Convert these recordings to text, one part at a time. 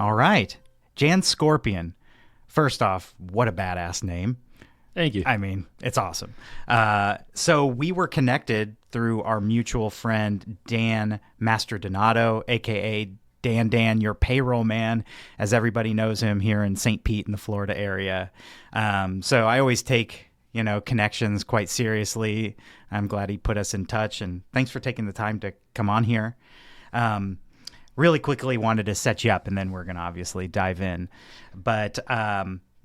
All right. Jan Schorpion. First off, what a badass name. Thank you. I mean, it's awesome. So we were connected through our mutual friend, Dan Mastrodonato, a.k.a. Dan, your payroll man, as everybody knows him here in St. Pete in the Florida area. So I always take, connections quite seriously. I'm glad he put us in touch, and thanks for taking the time to come on here. Really quickly wanted to set you up, and then we're going to obviously dive in. But,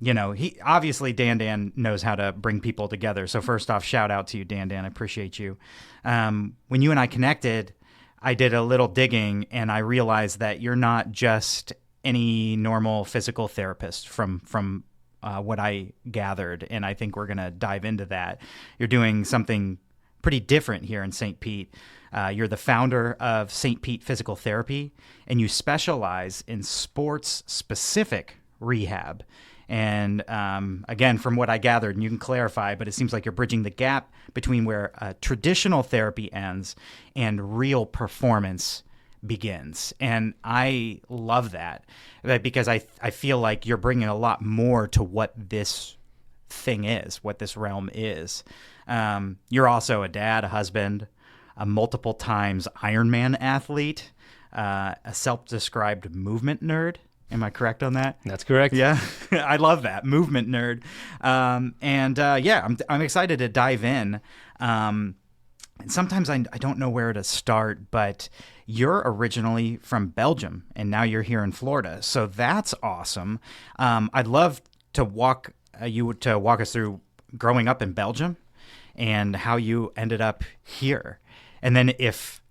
he obviously Dan knows how to bring people together. So first off, shout out to you, Dan. I appreciate you. When you and I connected, I did a little digging, and I realized that you're not just any normal physical therapist from what I gathered, and I think we're going to dive into that. You're doing something pretty different here in St. Pete. You're the founder of St. Pete Physical Therapy, and you specialize in sports-specific rehab. And again, from what I gathered, and you can clarify, but it seems like you're bridging the gap between where traditional therapy ends and real performance begins. And I love that because I feel like you're bringing a lot more to what this thing is, what this realm is. You're also a dad, a husband, a multiple times Ironman athlete, a self-described movement nerd. Am I correct on that? That's correct. Yeah, I love that, movement nerd. I'm excited to dive in. Sometimes I don't know where to start, but you're originally from Belgium, and now you're here in Florida, so that's awesome. I'd love to walk us through growing up in Belgium and how you ended up here, and then if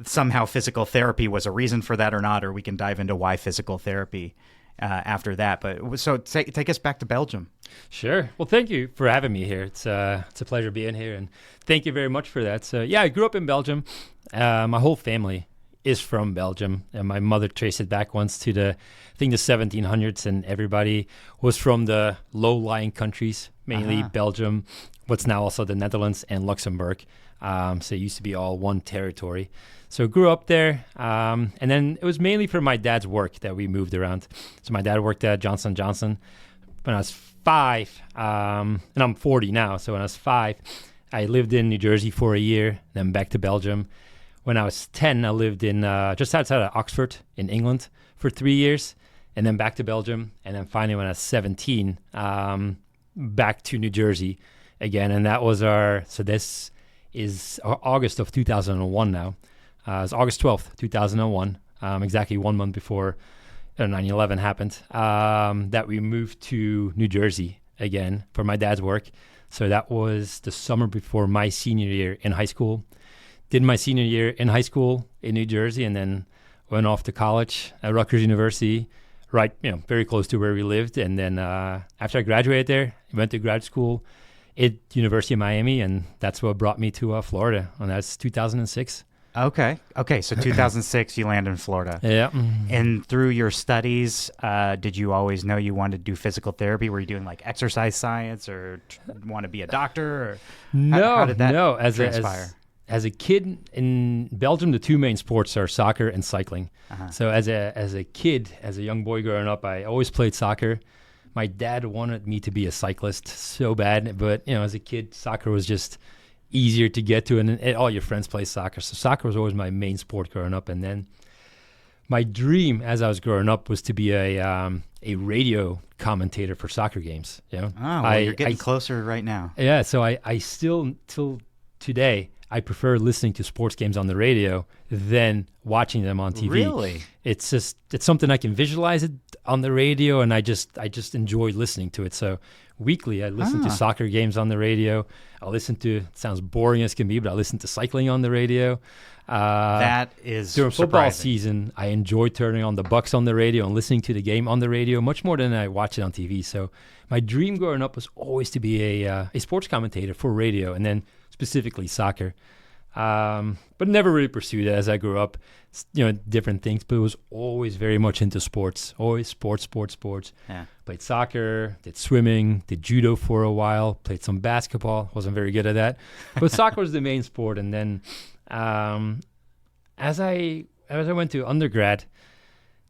somehow physical therapy was a reason for that or not, or we can dive into why physical therapy after that. But so take us back to Belgium. Sure. Well, thank you for having me here. It's a pleasure being here, and thank you very much for that. So yeah, I grew up in Belgium. My whole family is from Belgium, and my mother traced it back once to the 1700s, and everybody was from the low-lying countries, mainly Belgium, what's now also the Netherlands and Luxembourg. So it used to be all one territory. So I grew up there, and then it was mainly for my dad's work that we moved around. So my dad worked at Johnson & Johnson when I was 5, and I'm 40 now. So when I was 5, I lived in New Jersey for a year, then back to Belgium. When I was 10, I lived in just outside of Oxford in England for 3 years, and then back to Belgium. And then finally when I was 17, back to New Jersey again. And that was this is August of 2001 now. It's August 12th, 2001, exactly 1 month before 9/11 happened, that we moved to New Jersey again for my dad's work. So that was the summer before my senior year in high school. Did my senior year in high school in New Jersey, and then went off to college at Rutgers University, right, very close to where we lived. And then after I graduated there, I went to grad school at University of Miami, and that's what brought me to Florida, and that's 2006. Okay. So 2006, you land in Florida. Yeah. And through your studies, did you always know you wanted to do physical therapy? Were you doing like exercise science, or want to be a doctor? Or how did that transpire? As a kid in Belgium, the two main sports are soccer and cycling. So as a kid, as a young boy growing up, I always played soccer. My dad wanted me to be a cyclist so bad, but as a kid, soccer was just easier to get to, and all your friends play soccer. So soccer was always my main sport growing up. And then my dream as I was growing up was to be a radio commentator for soccer games. You're getting closer right now. Yeah, so I still, till today, I prefer listening to sports games on the radio than watching them on TV. Really? It's something I can visualize it on the radio, and I just enjoy listening to it. So weekly, I listen to soccer games on the radio. I listen to, it sounds boring as can be, but I listen to cycling on the radio. That is during football surprising. season, I enjoy turning on the Bucks on the radio and listening to the game on the radio much more than I watch it on TV. So my dream growing up was always to be a sports commentator for radio, and then specifically soccer. But never really pursued it as I grew up, different things, but it was always very much into sports, always sports. Yeah. Played soccer, did swimming, did judo for a while, played some basketball, wasn't very good at that, but soccer was the main sport. And then as I went to undergrad,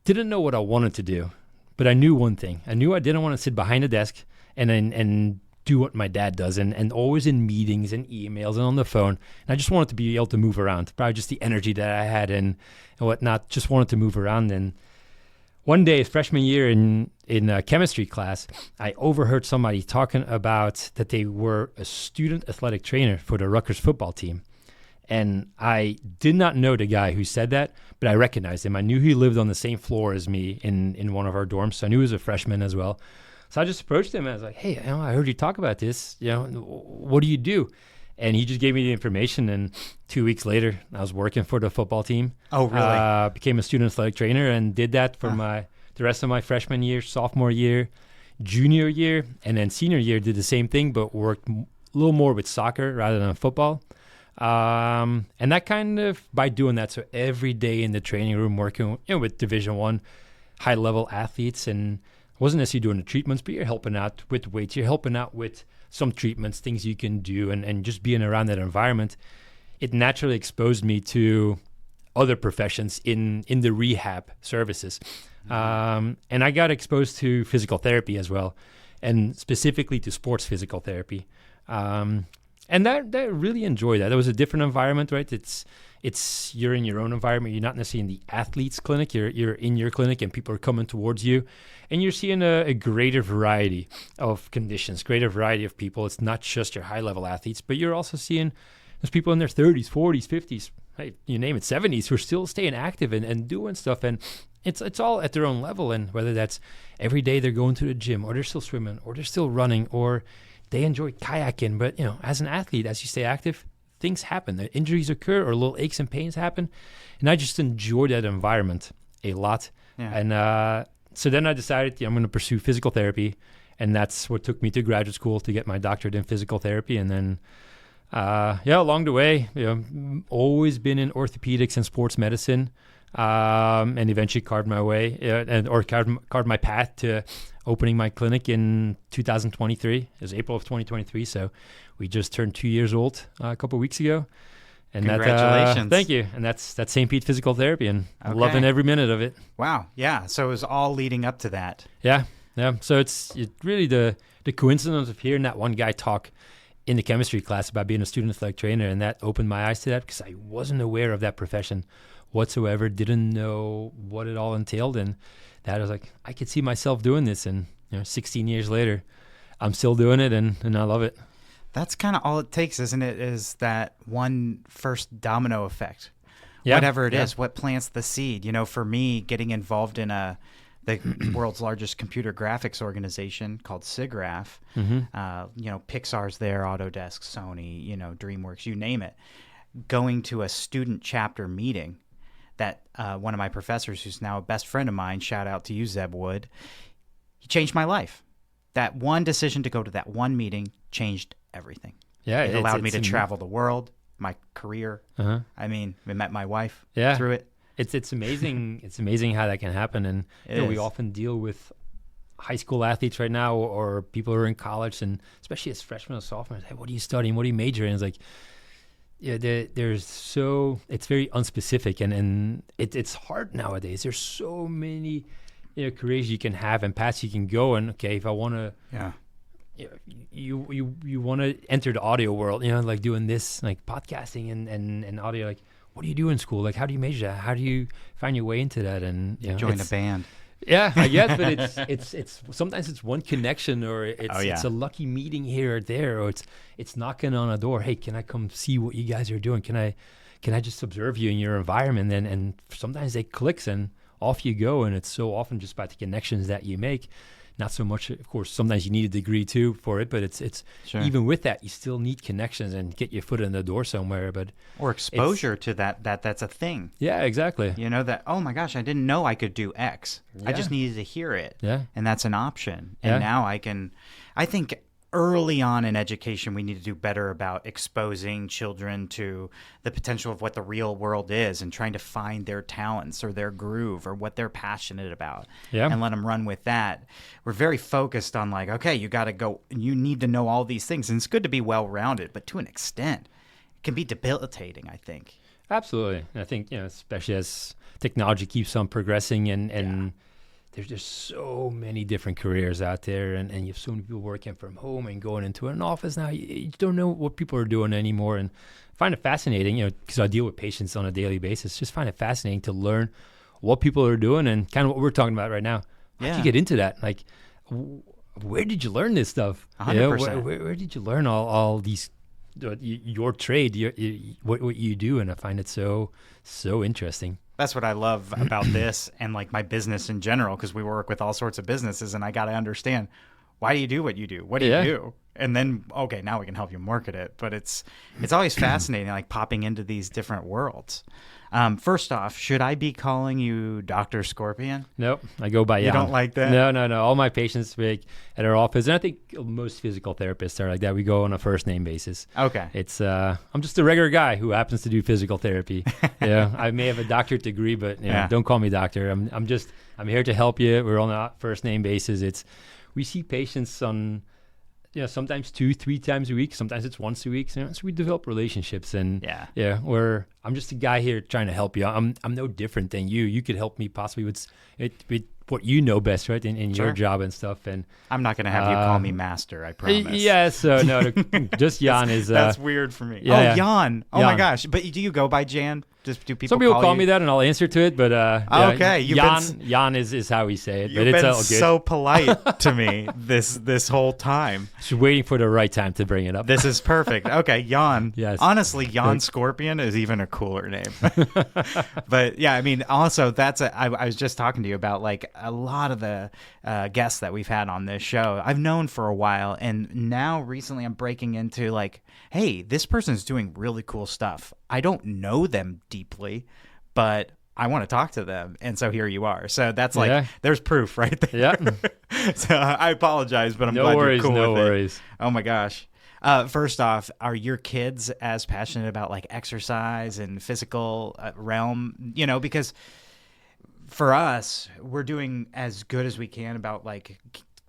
didn't know what I wanted to do, but I knew one thing. I knew I didn't want to sit behind a desk and do what my dad does and always in meetings and emails and on the phone. And I just wanted to be able to move around. Probably just the energy that I had and whatnot. Just wanted to move around. And one day, freshman year in a chemistry class, I overheard somebody talking about that they were a student athletic trainer for the Rutgers football team. And I did not know the guy who said that, but I recognized him. I knew he lived on the same floor as me in one of our dorms, so I knew he was a freshman as well. So I just approached him and I was like, hey, I heard you talk about this. What do you do? And he just gave me the information. And 2 weeks later, I was working for the football team. Oh, really? Became a student athletic trainer and did that for the rest of my freshman year, sophomore year, junior year, and then senior year. Did the same thing, but worked a little more with soccer rather than football. And that kind of, by doing that, so every day in the training room working with Division I high level athletes, and wasn't necessarily doing the treatments, but you're helping out with weights, you're helping out with some treatments, things you can do, and just being around that environment, it naturally exposed me to other professions in the rehab services. And I got exposed to physical therapy as well, and specifically to sports physical therapy. And that really enjoyed that. It was a different environment, right? It's you're in your own environment. You're not necessarily in the athlete's clinic. You're in your clinic, and people are coming towards you, and you're seeing a greater variety of conditions, greater variety of people. It's not just your high level athletes, but you're also seeing there's people in their 30s, 40s, 50s, hey, you name it, 70s, who are still staying active and doing stuff, and it's all at their own level. And whether that's every day they're going to the gym, or they're still swimming, or they're still running, or they enjoy kayaking, but as an athlete, as you stay active, things happen. The injuries occur, or little aches and pains happen, and I just enjoy that environment a lot. Yeah. And so then I decided I'm going to pursue physical therapy, and that's what took me to graduate school to get my doctorate in physical therapy. And then, along the way, always been in orthopedics and sports medicine, and eventually carved my way carved my path to opening my clinic in 2023. It was April of 2023, so we just turned 2 years old a couple of weeks ago. And congratulations. Thank you. And that's St. Pete Physical Therapy, and I'm loving every minute of it. Wow. Yeah. So it was all leading up to that. Yeah. So it's really the coincidence of hearing that one guy talk in the chemistry class about being a student athletic trainer, and that opened my eyes to that, because I wasn't aware of that profession whatsoever, didn't know what it all entailed, and that I was like, I could see myself doing this. And 16 years later, I'm still doing it, and I love it. That's kind of all it takes, isn't it? Is that one first domino effect. Yeah, whatever it is, what plants the seed. For me, getting involved in the world's largest computer graphics organization called SIGGRAPH, Pixar's there, Autodesk, Sony, DreamWorks, you name it. Going to a student chapter meeting, that one of my professors, who's now a best friend of mine, shout out to you, Zeb Wood, he changed my life. That one decision to go to that one meeting changed everything. Yeah, it allowed me to travel the world, my career. I met my wife through it. It's amazing. It's amazing how that can happen. And we often deal with high school athletes right now, or people who are in college, and especially as freshmen or sophomores. Hey, what are you studying? What are you majoring? It's like, it's very unspecific, and it's hard nowadays. There's so many careers you can have and paths you can go. And okay, if I want to, you want to enter the audio world, like doing this, like podcasting and audio. Like, what do you do in school? Like, how do you measure that? How do you find your way into that? And join a band. Yeah, I guess, but it's sometimes it's one connection, or it's a lucky meeting here or there, or it's knocking on a door. Hey, can I come see what you guys are doing? Can I just observe you in your environment? And sometimes it clicks, and off you go. And it's so often just about the connections that you make. Not so much, of course, sometimes you need a degree too for it, but it's sure. Even with that, you still need connections and get your foot in the door somewhere. Or exposure to that's a thing. Yeah, exactly. That, oh my gosh, I didn't know I could do X. Yeah. I just needed to hear it. Yeah. And that's an option. And now I think early on in education, we need to do better about exposing children to the potential of what the real world is, and trying to find their talents or their groove or what they're passionate about, and let them run with that. We're very focused on like, okay, you got to go, you need to know all these things. And it's good to be well-rounded, but to an extent, it can be debilitating, I think. Absolutely. And I think, especially as technology keeps on progressing and there's just so many different careers out there, and you have so many people working from home and going into an office now. You don't know what people are doing anymore, and I find it fascinating, because I deal with patients on a daily basis. Just find it fascinating to learn what people are doing and kind of what we're talking about right now. How did you get into that? Like, where did you learn this stuff? 100%. Where did you learn all these, your trade, what you do? And I find it so interesting. That's what I love about this and like my business in general, because we work with all sorts of businesses, and I got to understand, why do you do what you do? What do you do? And then, okay, now we can help you market it. But it's always fascinating, like popping into these different worlds. First off, should I be calling you Dr. Schorpion? Nope, I go by Jan. You don't like that? No. All my patients at our office, and I think most physical therapists are like that. We go on a first name basis. Okay. It's I'm just a regular guy who happens to do physical therapy. I may have a doctorate degree, but don't call me doctor. I'm here to help you. We're on a first name basis. We see patients on sometimes 2-3 times a week. Sometimes it's once a week. So we develop relationships, and I'm just a guy here trying to help you. I'm no different than you. You could help me possibly with what you know best, right? In your job and stuff. And I'm not going to have you call me master, I promise. Yeah, so no, just Jan is... that's weird for me. Jan. Oh, my gosh. But do you go by Jan? Just do people Some people call you? me that, and I'll answer to it, but okay. Jan is how we say it. You've but it's been all good. so polite to me this whole time. Just waiting for the right time to bring it up. This is perfect. Okay, Jan. Yes. Honestly, Jan Schorpion is even a cooler name. But yeah, I mean, also I was just talking to you about like a lot of the guests that we've had on this show. I've known for a while, and now recently I'm breaking into like, hey, this person's doing really cool stuff. I don't know them deeply, but I want to talk to them. And so here you are. So that's like, there's proof right there. Yeah. So I apologize, but I'm glad you're cool with it. No worries. Oh my gosh. First off, are your kids as passionate about like exercise and physical realm? Because for us, we're doing as good as we can about like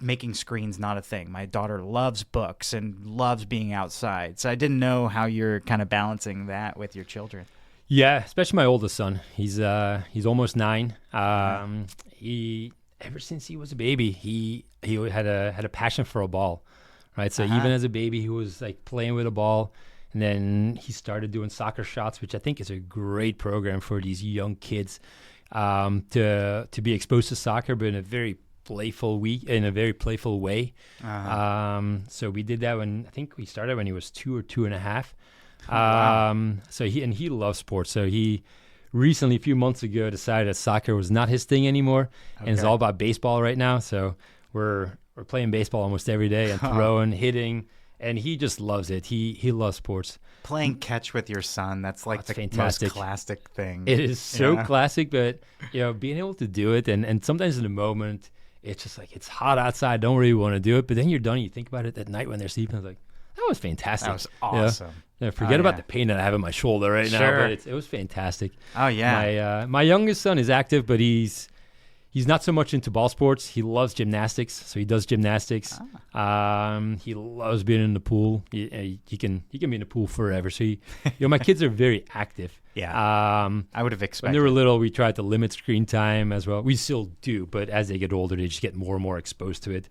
making screens not a thing. My daughter loves books and loves being outside. So I didn't know how you're kind of balancing that with your children. Yeah, especially my oldest son. He's almost 9. He ever since he was a baby, he had a passion for a ball, right? So even as a baby, he was like playing with a ball, and then he started doing soccer shots, which I think is a great program for these young kids to be exposed to soccer, but in a very playful way. So we did that when we started when he was 2 or 2.5. Wow. So he loves sports. So he recently, a few months ago, decided that soccer was not his thing anymore, and it's all about baseball right now. So we're playing baseball almost every day and throwing, hitting, and he just loves it. He loves sports. Playing catch with your son, that's like the fantastic. Most classic thing. It is so classic, but being able to do it, and sometimes in the moment, it's just like, it's hot outside, don't really want to do it, but then you're done, you think about it at night when they're sleeping, it's like, that was fantastic. That was awesome. Forget about the pain that I have in my shoulder right now, but it was fantastic. Oh, yeah. My youngest son is active, but he's not so much into ball sports. He loves gymnastics, so he does gymnastics. He loves being in the pool. He can be in the pool forever. So my kids are very active. Yeah. I would have expected. When they were little, we tried to limit screen time as well. We still do, but as they get older, they just get more and more exposed to it.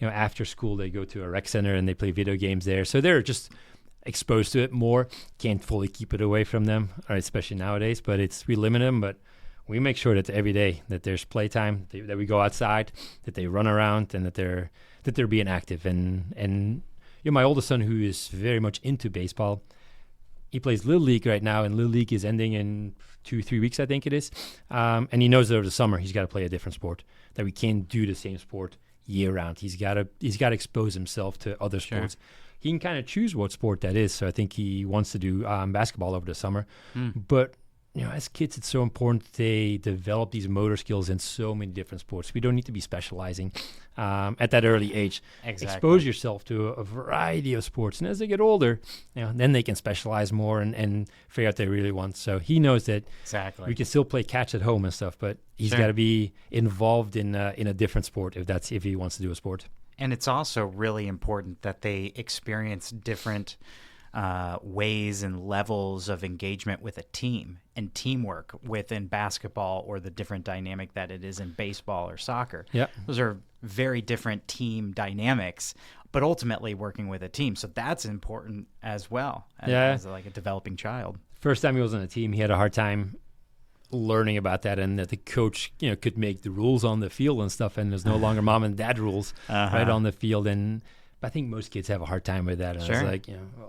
After school, they go to a rec center and they play video games there. So they're just exposed to it more. Can't fully keep it away from them, especially nowadays. But we limit them, but we make sure that every day that there's playtime, that we go outside, that they run around, and that they're being active. And my oldest son, who is very much into baseball, he plays Little League right now, and Little League is ending in 2-3 weeks, I think it is. And he knows that over the summer he's got to play a different sport, that we can't do the same sport year round. He's got to expose himself to other sports. He can kind of choose what sport that is. So I think he wants to do basketball over the summer. But as kids, it's so important they develop these motor skills in so many different sports. We don't need to be specializing at that early age. Exactly. Expose yourself to a variety of sports. And as they get older, then they can specialize more and figure out what they really want. So he knows that we can still play catch at home and stuff, but he's got to be involved in a different sport if he wants to do a sport. And it's also really important that they experience different ways and levels of engagement with a team and teamwork within basketball, or the different dynamic that it is in baseball or soccer. Yeah. Those are very different team dynamics, but ultimately working with a team. So that's important as well as like a developing child. First time he was on a team, he had a hard time learning about that, and that the coach, could make the rules on the field and stuff, and there's no longer mom and dad rules right on the field. And I think most kids have a hard time with that. And I was like,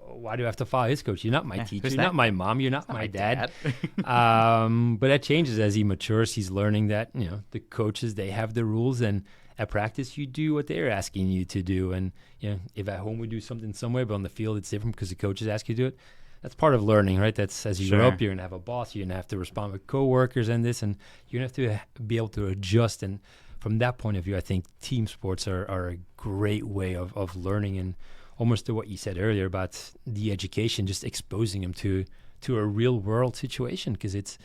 why do I have to follow his coach? You're not my teacher. You're not my mom. You're not my dad. But that changes as he matures. He's learning that, the coaches, they have the rules, and at practice you do what they're asking you to do. And, if at home we do something some way, but on the field it's different because the coaches ask you to do it. That's part of learning, right? That's as you grow up, you're going to have a boss. You're going to have to respond with coworkers and this, and you're going to have to be able to adjust. And from that point of view, I think team sports are a great way of learning, and almost to what you said earlier about the education, just exposing them to a real world situation, because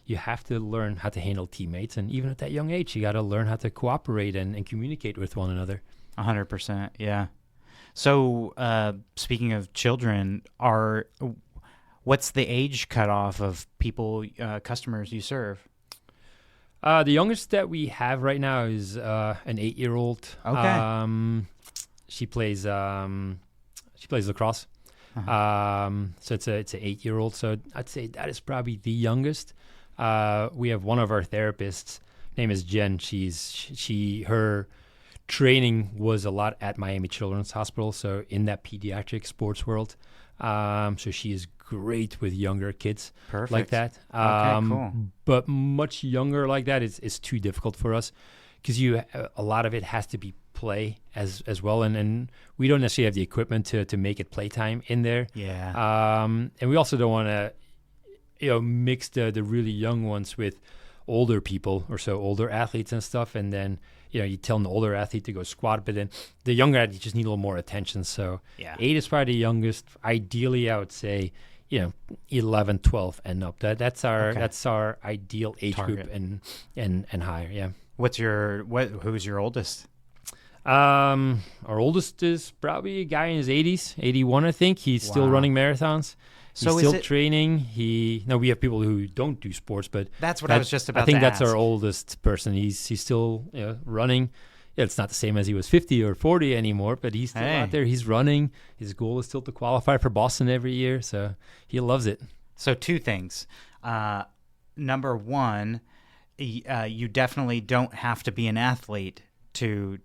you have to learn how to handle teammates. And even at that young age, you got to learn how to cooperate and communicate with one another. 100%. Yeah. So speaking of children, what's the age cutoff of people, customers you serve? The youngest that we have right now is an 8-year-old. Okay. She plays lacrosse. So it's an 8-year-old. So I'd say that is probably the youngest. We have one of our therapists. Name is Jen. Her training was a lot at Miami Children's Hospital, so in that pediatric sports world. So she is great with younger kids. Perfect. Like that. Okay, cool. But much younger like that is too difficult for us, because a lot of it has to be play as well, and we don't necessarily have the equipment to make it playtime in there. Yeah. And we also don't want to mix the really young ones with older people, or so older athletes and stuff, and then you tell an older athlete to go squat, but then the younger athlete just need a little more attention. So 8 is probably the youngest. Ideally, I would say 11, 12 and up. That's our ideal age target group and higher. Yeah. Who's your oldest? Our oldest is probably a guy in his 80s, 81, I think. He's still running marathons. He's still training. We have people who don't do sports, but that's what I was just about to ask. I think that's our oldest person. He's still running. It's not the same as he was 50 or 40 anymore, but he's still out there. He's running. His goal is still to qualify for Boston every year, so he loves it. So 2 things. Number 1, you definitely don't have to be an athlete to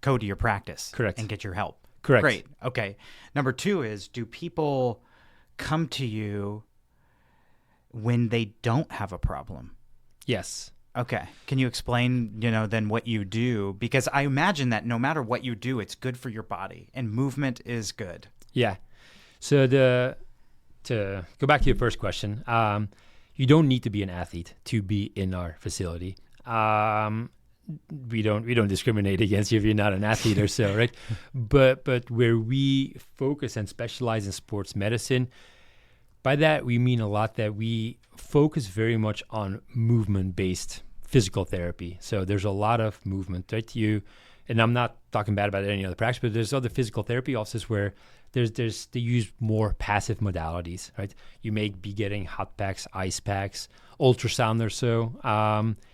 go to your practice. Correct. And get your help. Correct. Great. Okay. Number 2 is, do people come to you when they don't have a problem? Yes. Okay. Can you explain, then what you do? Because I imagine that no matter what you do, it's good for your body, and movement is good. Yeah. So to go back to your first question, you don't need to be an athlete to be in our facility. We don't discriminate against you if you're not an athlete or so, right? But where we focus and specialize in sports medicine, by that we mean a lot that we focus very much on movement-based physical therapy. So there's a lot of movement, right? And I'm not talking bad about any other practice, but there's other physical therapy offices where they use more passive modalities, right? You may be getting hot packs, ice packs, ultrasound or so,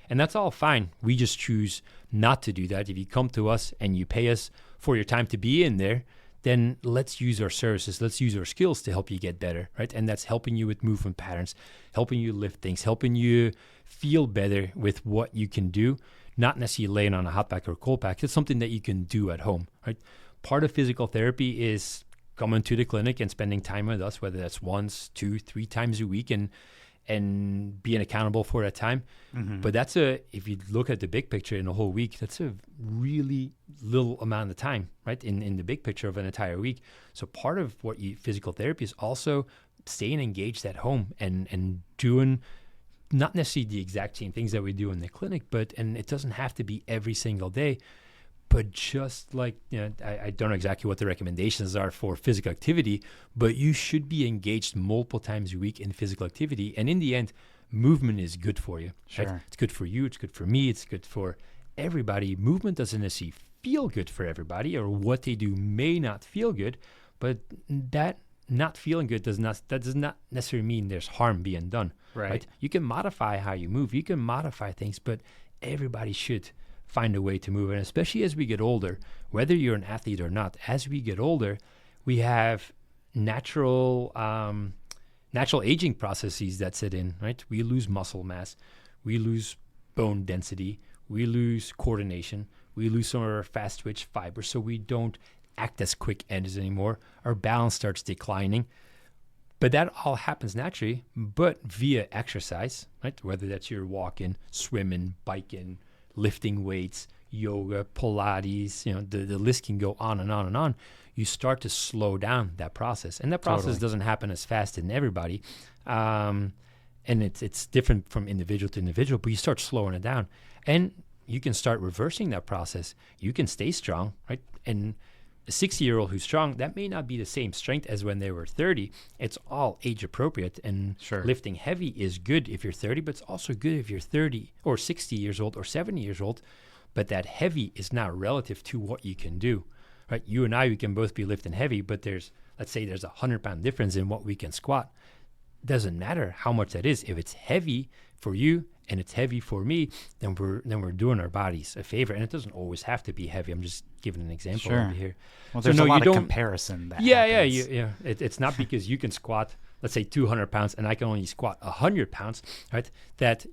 and that's all fine. We just choose not to do that. If you come to us and you pay us for your time to be in there, then let's use our services, let's use our skills to help you get better, right? And that's helping you with movement patterns, helping you lift things, helping you feel better with what you can do, not necessarily laying on a hot pack or a cold pack. It's something that you can do at home, right? Part of physical therapy is coming to the clinic and spending time with us, whether that's 1, 2, 3 times a week, and being accountable for that time. Mm-hmm. But if you look at the big picture in a whole week, that's a really little amount of time, right? In the big picture of an entire week. So part of what physical therapy is also staying engaged at home and doing not necessarily the exact same things that we do in the clinic, and it doesn't have to be every single day. But just like, I don't know exactly what the recommendations are for physical activity, but you should be engaged multiple times a week in physical activity. And in the end, movement is good for you. Sure. Right? It's good for you. It's good for me. It's good for everybody. Movement doesn't necessarily feel good for everybody, or what they do may not feel good, but that not feeling good does not necessarily mean there's harm being done. Right. You can modify how you move. You can modify things, but everybody should find a way to move. And especially as we get older, whether you're an athlete or not, as we get older, we have natural aging processes that set in, right? We lose muscle mass, we lose bone density, we lose coordination, we lose some of our fast twitch fibers, so we don't act as quick enders anymore. Our balance starts declining. But that all happens naturally, but via exercise, right? Whether that's your walking, swimming, biking, lifting weights, yoga, Pilates, the list can go on and on and on. You start to slow down that process. And that process doesn't happen as fast in everybody. And it's different from individual to individual, but you start slowing it down. And you can start reversing that process. You can stay strong, right? And a 60-year-old who's strong, that may not be the same strength as when they were 30. It's all age appropriate, and lifting heavy is good if you're 30, but it's also good if you're 30 or 60 years old or 70 years old. But that heavy is not relative to what you can do, right? You and I, we can both be lifting heavy, but let's say there's a 100-pound difference in what we can squat. Doesn't matter how much that is. If it's heavy for you and it's heavy for me, then we're doing our bodies a favor. And it doesn't always have to be heavy. I'm just giving an example over here. Well, there's a lot of comparison that happens. It's not because you can squat, let's say 200 pounds, and I can only squat 100 pounds, right? That,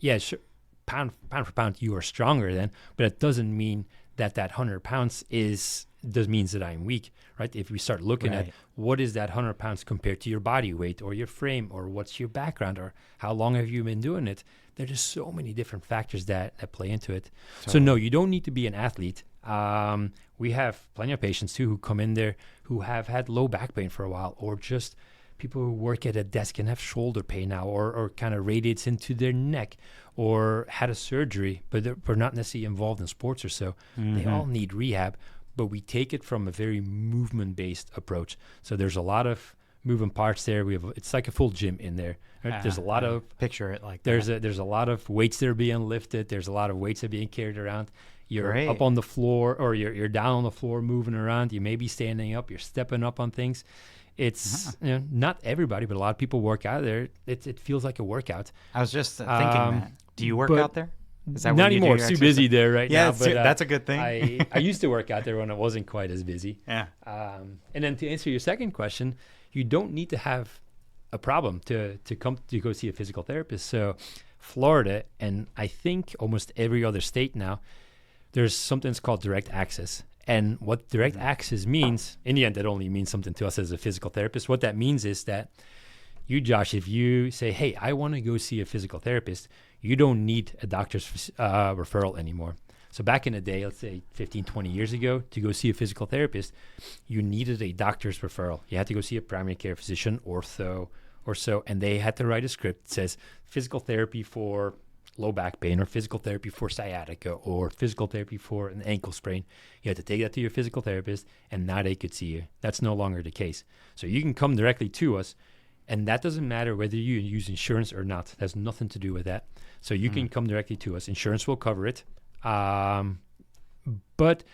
pound for pound, you are stronger then, but it doesn't mean that 100 pounds means that I'm weak, right? If we start looking at what is that 100 pounds compared to your body weight or your frame or what's your background or how long have you been doing it, there's just so many different factors that play into it. Totally. So no, you don't need to be an athlete. We have plenty of patients too who come in there who have had low back pain for a while, or just people who work at a desk and have shoulder pain now, or kind of radiates into their neck, or had a surgery, but they're not necessarily involved in sports or so. Mm-hmm. They all need rehab. But we take it from a very movement-based approach. So there's a lot of moving parts there. It's like a full gym in there. Right? There's a lot of picture it like there's a lot of weights that are being lifted. There's a lot of weights that are being carried around. You're up on the floor, or you're down on the floor moving around. You may be standing up. You're stepping up on things. It's not everybody, but a lot of people work out there. It feels like a workout. I was just thinking that. Do you work out there? Is that not anymore. It's too busy there right now. But that's a good thing. I used to work out there when it wasn't quite as busy. Yeah. And then to answer your second question, you don't need to have a problem to go see a physical therapist. So Florida, and I think almost every other state now, there's something that's called direct access. And what direct access means, in the end, that only means something to us as a physical therapist. What that means is that you, Josh, if you say, hey, I want to go see a physical therapist, you don't need a doctor's referral anymore. So back in the day, let's say 15, 20 years ago, to go see a physical therapist, you needed a doctor's referral. You had to go see a primary care physician, ortho, or so, and they had to write a script that says physical therapy for low back pain, or physical therapy for sciatica, or physical therapy for an ankle sprain. You had to take that to your physical therapist, and now they could see you. That's no longer the case. So you can come directly to us, and that doesn't matter whether you use insurance or not. It has nothing to do with that. So you can come directly to us. Insurance will cover it. But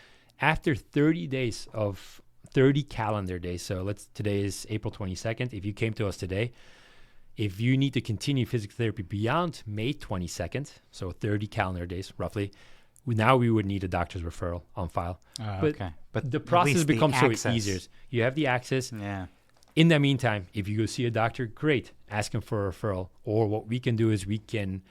after 30 days of 30 calendar days, so today is April 22nd. If you came to us today, if you need to continue physical therapy beyond May 22nd, so 30 calendar days roughly, now we would need a doctor's referral on file. But the process becomes so easier. You have the access. Yeah. In the meantime, if you go see a doctor, great. Ask him for a referral. Or what we can do is we can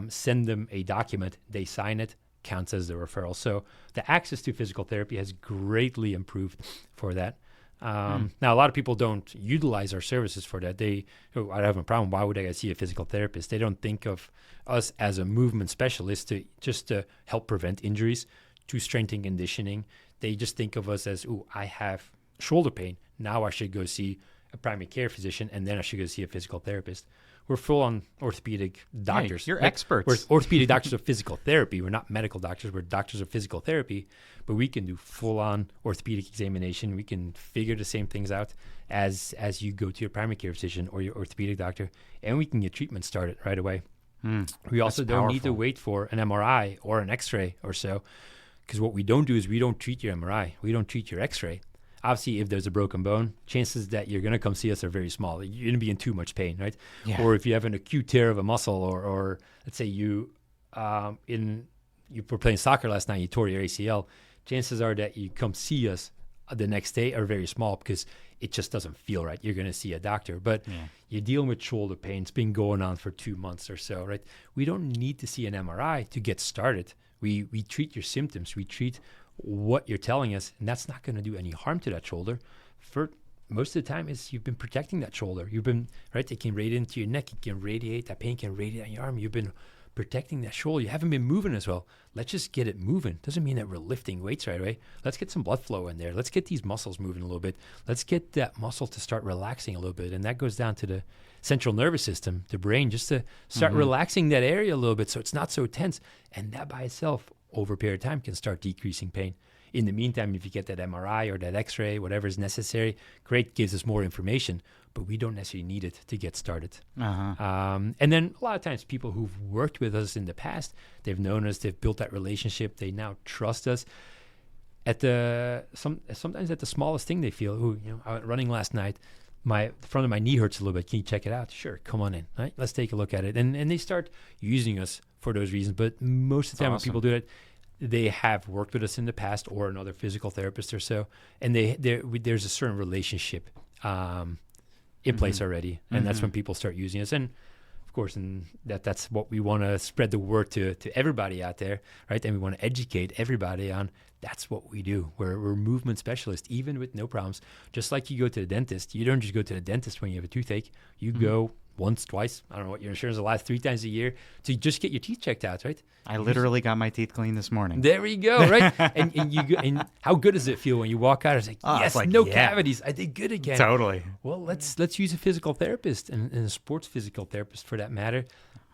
send them a document. They sign it, counts as the referral. So the access to physical therapy has greatly improved for that. Now, a lot of people don't utilize our services for that. I don't have a problem. Why would I see a physical therapist? They don't think of us as a movement specialist to help prevent injuries, to strengthen conditioning. They just think of us as, I have shoulder pain. Now I should go see a primary care physician, and then I should go see a physical therapist. We're full-on orthopedic doctors. Hey, you're experts. We're orthopedic doctors of physical therapy. We're not medical doctors. We're doctors of physical therapy, but we can do full-on orthopedic examination. We can figure the same things out as you go to your primary care physician or your orthopedic doctor, and we can get treatment started right away. We also don't need to wait for an MRI or an X-ray or so, because what we don't do is we don't treat your MRI. We don't treat your X-ray. Obviously, if there's a broken bone, chances that you're going to come see us are very small. You're going to be in too much pain, right? Yeah. Or if you have an acute tear of a muscle, or let's say you were playing soccer last night, you tore your ACL, chances are that you come see us the next day are very small because it just doesn't feel right. You're going to see a doctor. But you're dealing with shoulder pain. It's been going on for 2 months or so, right? We don't need to see an MRI to get started. We treat your symptoms. We treat what you're telling us, and that's not going to do any harm to that shoulder. For most of the time, you've been protecting that shoulder. You've been, right? It can radiate into your neck. It can radiate. That pain can radiate on your arm. You've been protecting that shoulder. You haven't been moving as well. Let's just get it moving. Doesn't mean that we're lifting weights right away. Let's get some blood flow in there. Let's get these muscles moving a little bit. Let's get that muscle to start relaxing a little bit. And that goes down to the central nervous system, the brain, just to start relaxing that area a little bit so it's not so tense. And that by itself, over a period of time, can start decreasing pain. In the meantime, if you get that MRI or that X-ray, whatever is necessary, great, gives us more information, but we don't necessarily need it to get started. And then a lot of times people who've worked with us in the past, they've known us, they've built that relationship, they now trust us. Sometimes at the smallest thing they feel, I went running last night, the front of my knee hurts a little bit. Can you check it out? Sure, come on in. Right? Let's take a look at it. And they start using us for those reasons. But most of the time when people do it, they have worked with us in the past or another physical therapist or so, and there's a certain relationship in place already, and that's when people start using us. And of course, and that's what we want to spread the word to everybody out there, right? And we want to educate everybody on that's what we do. We're movement specialists, even with no problems. Just like you go to the dentist, you don't just go to the dentist when you have a toothache. You go once, twice, I don't know what your insurance allows, 3 times a year to just get your teeth checked out, right? I literally got my teeth cleaned this morning. There we go, right? and you go, and how good does it feel when you walk out? It's like, yes, no cavities. I did good again. Totally. Well, let's use a physical therapist and a sports physical therapist for that matter.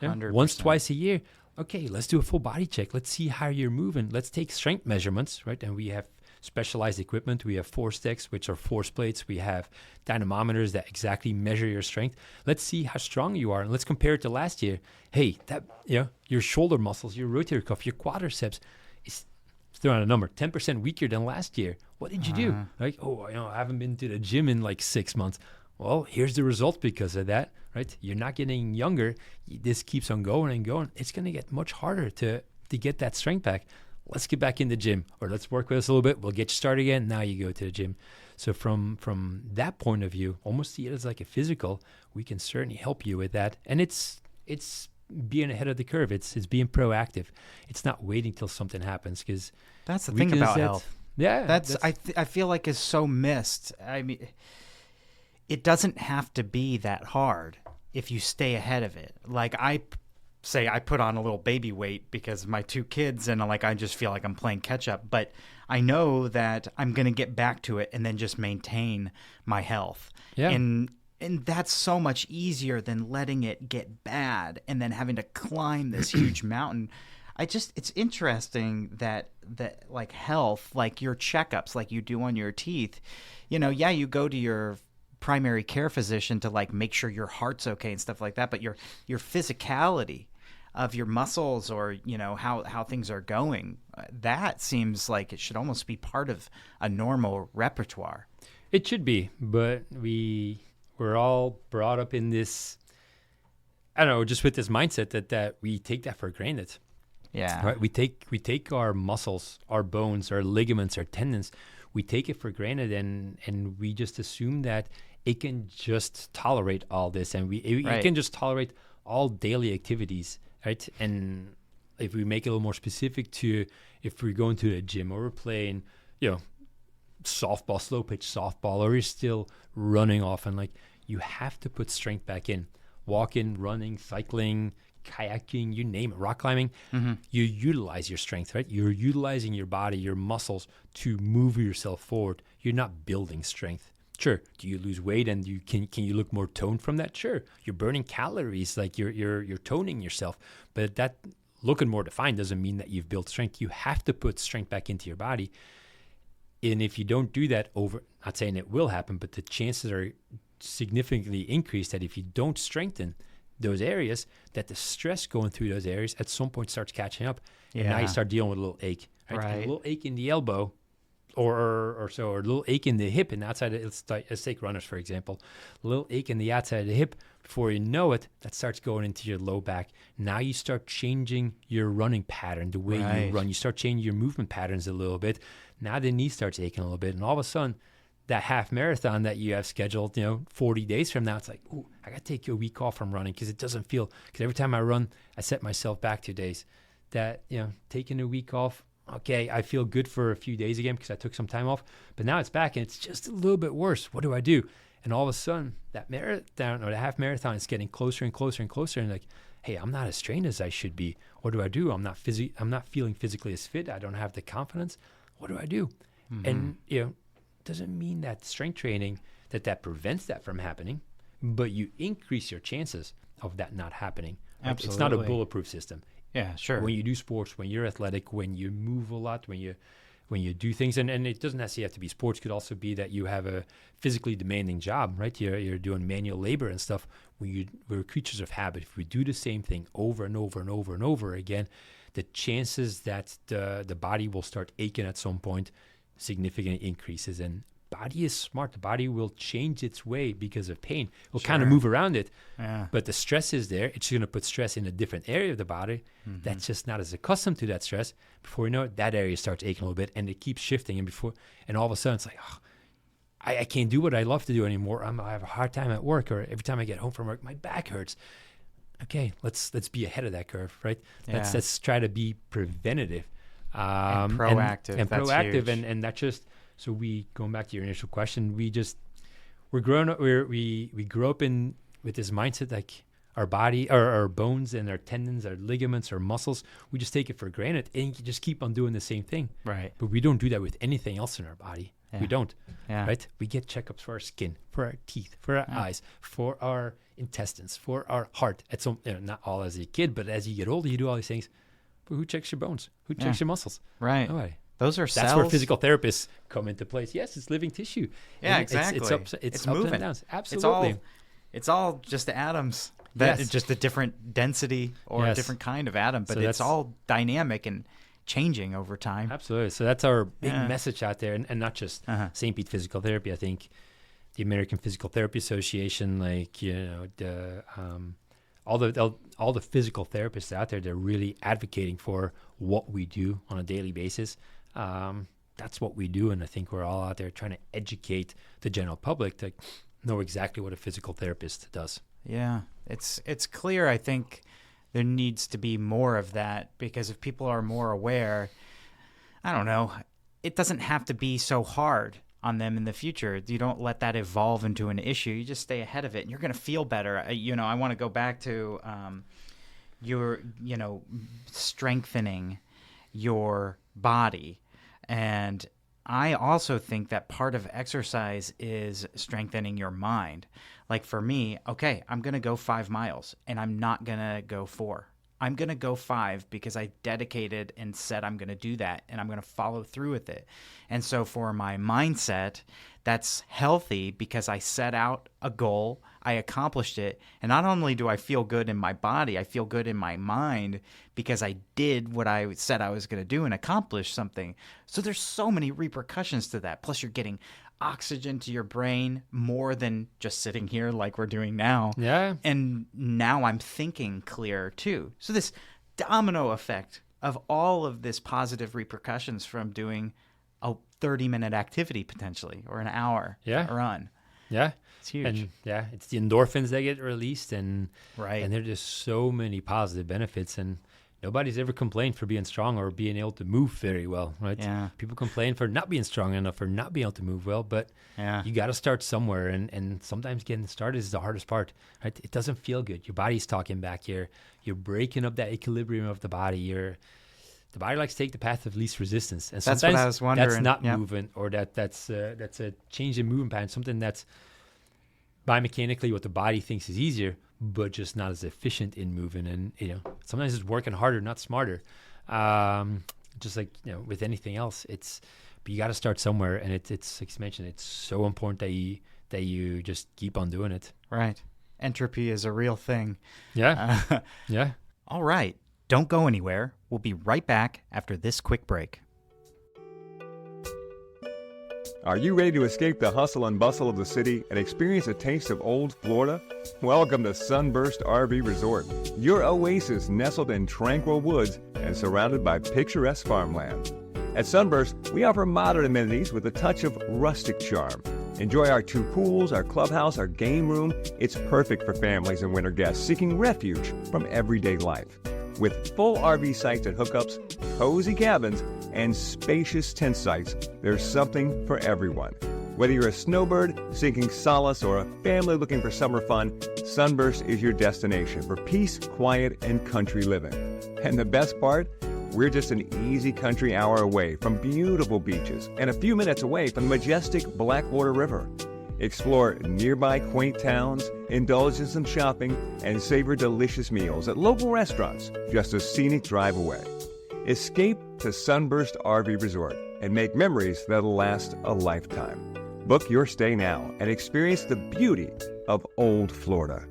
100%. Once, twice a year. Okay, let's do a full body check. Let's see how you're moving. Let's take strength measurements, right? And we have specialized equipment. We have force sticks, which are force plates. We have dynamometers that exactly measure your strength. Let's see how strong you are, and let's compare it to last year. Hey, your shoulder muscles, your rotator cuff, your quadriceps is throwing out a number 10% weaker than last year. What did you do? Like, I haven't been to the gym in like 6 months. Well, here's the result because of that, right? You're not getting younger. This keeps on going and going. It's going to get much harder to get that strength back. Let's get back in the gym, or let's work with us a little bit. We'll get you started again. Now you go to the gym. So from that point of view, almost see it as like a physical, we can certainly help you with that. And it's being ahead of the curve. It's being proactive. It's not waiting till something happens, because that's the thing about health. Yeah, that's I feel like is so missed. I mean, it doesn't have to be that hard if you stay ahead of it. Like I put on a little baby weight because of my 2 kids, and I just feel like I'm playing catch up, but I know that I'm going to get back to it and then just maintain my health. Yeah. And that's so much easier than letting it get bad and then having to climb this huge mountain. It's interesting that like health, like your checkups, like you do on your teeth, you go to your primary care physician to like make sure your heart's okay and stuff like that, but your physicality of your muscles, or how things are going, that seems like it should almost be part of a normal repertoire. It should be, but we're all brought up in this, I don't know, just with this mindset that we take that for granted. Yeah. Right? We take our muscles, our bones, our ligaments, our tendons, we take it for granted, and we just assume that it can just tolerate all this, and it can just tolerate all daily activities, right? And if we make it a little more specific to if we're going to a gym or we're playing, softball, slow pitch softball, or you're still running often, like you have to put strength back in. Walking, running, cycling, kayaking, you name it, rock climbing, you utilize your strength, right? You're utilizing your body, your muscles to move yourself forward. You're not building strength. Sure. Do you lose weight and can you look more toned from that? Sure. You're burning calories, like you're toning yourself. But that looking more defined doesn't mean that you've built strength. You have to put strength back into your body. And if you don't do that not saying it will happen, but the chances are significantly increased that if you don't strengthen those areas, that the stress going through those areas at some point starts catching up. Yeah. And now you start dealing with a little ache. Right? A little ache in the elbow or so, or a little ache in the hip and outside. Let's take runners, for example. A little ache in the outside of the hip. Before you know it, that starts going into your low back. Now you start changing your running pattern, the way you run. You start changing your movement patterns a little bit. Now the knee starts aching a little bit. And all of a sudden, that half marathon that you have scheduled, 40 days from now, it's like, ooh, I got to take a week off from running because it doesn't feel, because every time I run, I set myself back 2 days. That, taking a week off, okay, I feel good for a few days again because I took some time off. But now it's back and it's just a little bit worse. What do I do? And all of a sudden, that marathon or the half marathon is getting closer and closer and closer. And like, hey, I'm not as trained as I should be. What do I do? I'm not feeling physically as fit. I don't have the confidence. What do I do? Mm-hmm. And doesn't mean that strength training that prevents that from happening, but you increase your chances of that not happening. Right? Absolutely. It's not a bulletproof system. Yeah, sure. When you do sports, when you're athletic, when you move a lot, when you do things, and it doesn't necessarily have to be sports. It could also be that you have a physically demanding job, right? You're doing manual labor and stuff. We're creatures of habit. If we do the same thing over and over and over and over again, the chances that the body will start aching at some point significantly increases. And body is smart. The body will change its way because of pain. It will kind of move around it. Yeah. But the stress is there. It's going to put stress in a different area of the body that's just not as accustomed to that stress. Before you know it, that area starts aching a little bit, and it keeps shifting. And all of a sudden, it's like, I can't do what I love to do anymore. I have a hard time at work, or every time I get home from work, my back hurts. Okay, let's be ahead of that curve, right? Yeah. Let's try to be preventative. And proactive. And that's proactive, huge. and that just... So going back to your initial question, we grew up with this mindset, like our body, our bones and our tendons, our ligaments, our muscles, we just take it for granted and you just keep on doing the same thing. Right. But we don't do that with anything else in our body. Yeah. We don't. Yeah. Right? We get checkups for our skin, for our teeth, for our eyes, for our intestines, for our heart. At some, not all as a kid, but as you get older, you do all these things. But who checks your bones? Who checks your muscles? Right. Nobody. Those are cells. That's where physical therapists come into place. Yes, it's living tissue. Yeah, and exactly. It's moving. ups and downs. Absolutely. It's all just atoms. That just a different density or a different kind of atom, but it's all dynamic and changing over time. Absolutely. So that's our big message out there, and not just St. Pete Physical Therapy. I think the American Physical Therapy Association, all the physical therapists out there, they're really advocating for what we do on a daily basis. That's what we do, and I think we're all out there trying to educate the general public to know exactly what a physical therapist does. Yeah, it's clear. I think there needs to be more of that, because if people are more aware, I don't know, it doesn't have to be so hard on them in the future. You don't let that evolve into an issue. You just stay ahead of it, and you're going to feel better. I want to go back to your, strengthening your body. And I also think that part of exercise is strengthening your mind. Like for me, okay, I'm going to go 5 miles, and I'm not going to go 4. I'm going to go 5 because I dedicated and said I'm going to do that, and I'm going to follow through with it. And so for my mindset, that's healthy because I set out a goal, I accomplished it, and not only do I feel good in my body, I feel good in my mind because I did what I said I was going to do and accomplished something. So there's so many repercussions to that. Plus you're getting oxygen to your brain more than just sitting here like we're doing now. Yeah. And now I'm thinking clear too. So this domino effect of all of this positive repercussions from doing a 30-minute activity potentially, or an hour run. Yeah. It's huge. And it's the endorphins that get released, and right. And there's just so many positive benefits, and nobody's ever complained for being strong or being able to move very well, right? Yeah. People complain for not being strong enough or not being able to move well, but you got to start somewhere, and sometimes getting started is the hardest part, right? It doesn't feel good. Your body's talking back. You're breaking up that equilibrium of the body. The body likes to take the path of least resistance, and sometimes that's what I was wondering. That's not movement, or that's a change in movement pattern, something that's biomechanically what the body thinks is easier, but just not as efficient in moving. And sometimes it's working harder, not smarter. Just like with anything else, but you got to start somewhere, and it's like you mentioned, it's so important that you just keep on doing it. Right. Entropy is a real thing. Yeah. Yeah. All right. Don't go anywhere. We'll be right back after this quick break. Are you ready to escape the hustle and bustle of the city and experience a taste of old Florida? Welcome to Sunburst RV Resort, your oasis nestled in tranquil woods and surrounded by picturesque farmland. At Sunburst, we offer modern amenities with a touch of rustic charm. Enjoy our 2 pools, our clubhouse, our game room. It's perfect for families and winter guests seeking refuge from everyday life. With full RV sites and hookups, cozy cabins, and spacious tent sites, there's something for everyone. Whether you're a snowbird seeking solace or a family looking for summer fun, Sunburst is your destination for peace, quiet, and country living. And the best part? We're just an easy country hour away from beautiful beaches and a few minutes away from the majestic Blackwater River. Explore nearby quaint towns, indulge in some shopping, and savor delicious meals at local restaurants just a scenic drive away. Escape to Sunburst RV Resort and make memories that'll last a lifetime. Book your stay now and experience the beauty of old Florida.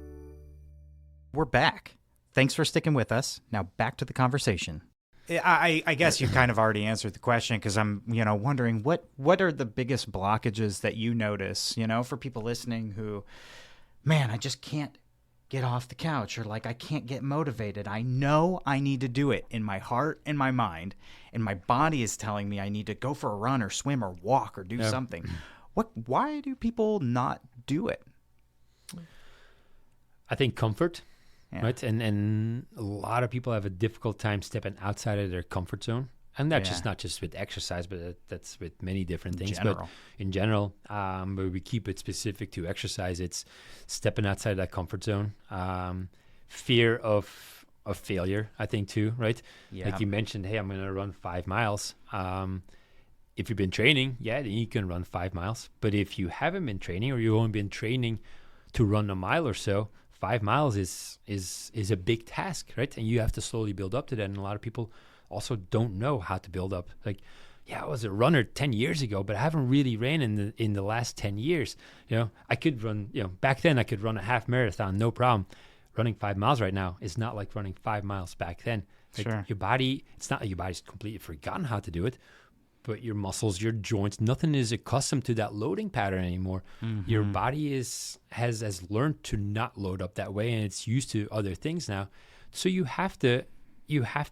We're back. Thanks for sticking with us. Now back to the conversation. I guess you kind of already answered the question, because I'm, wondering what are the biggest blockages that you notice, for people listening who, man, I just can't get off the couch, or like I can't get motivated. I know I need to do it in my heart and my mind, and my body is telling me I need to go for a run or swim or walk or do something. Why do people not do it? I think comfort. Yeah. Right, and a lot of people have a difficult time stepping outside of their comfort zone, and that's just not just with exercise, but that's with many different things. But in general, but we keep it specific to exercise. It's stepping outside that comfort zone. Fear of failure, I think too. Right, like you mentioned, hey, I'm going to run 5 miles. If you've been training, then you can run 5 miles. But if you haven't been training, or you've only been training to run a mile or so, 5 miles is a big task, right? And you have to slowly build up to that. And a lot of people also don't know how to build up. Like, I was a runner 10 years ago, but I haven't really ran in the last 10 years. I could run, back then I could run a half marathon, no problem. Running 5 miles right now is not like running 5 miles back then. Like, sure. Your body, it's not like your body's completely forgotten how to do it, but your muscles, your joints, nothing is accustomed to that loading pattern anymore. Mm-hmm. Your body has learned to not load up that way, and it's used to other things now. So you have to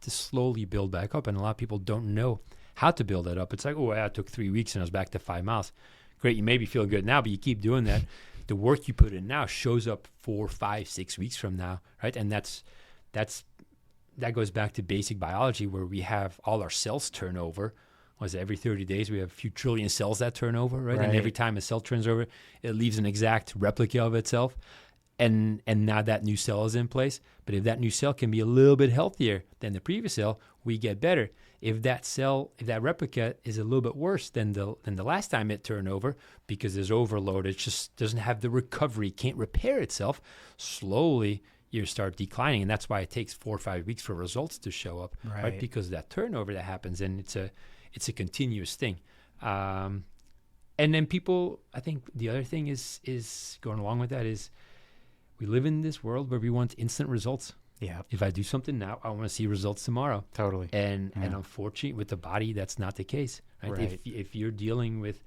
slowly build back up, and a lot of people don't know how to build that up. It's like, it took 3 weeks and I was back to 5 miles. Great, you maybe feel good now, but you keep doing that. The work you put in now shows up 4, 5, 6 weeks from now, right? And that goes back to basic biology, where we have all our cells turn over. Every 30 days we have a few trillion cells that turn over, right? And every time a cell turns over, it leaves an exact replica of itself. And now that new cell is in place. But if that new cell can be a little bit healthier than the previous cell, we get better. If that replica is a little bit worse than the last time it turned over, because there's overload, it just doesn't have the recovery, can't repair itself, slowly you start declining. And that's why it takes 4 or 5 weeks for results to show up, right? Because of that turnover that happens, and it's a continuous thing. And then people, I think the other thing is going along with that is we live in this world where we want instant results. Yeah. If I do something now, I want to see results tomorrow. Totally. And unfortunately, with the body, that's not the case. Right? If you're dealing with,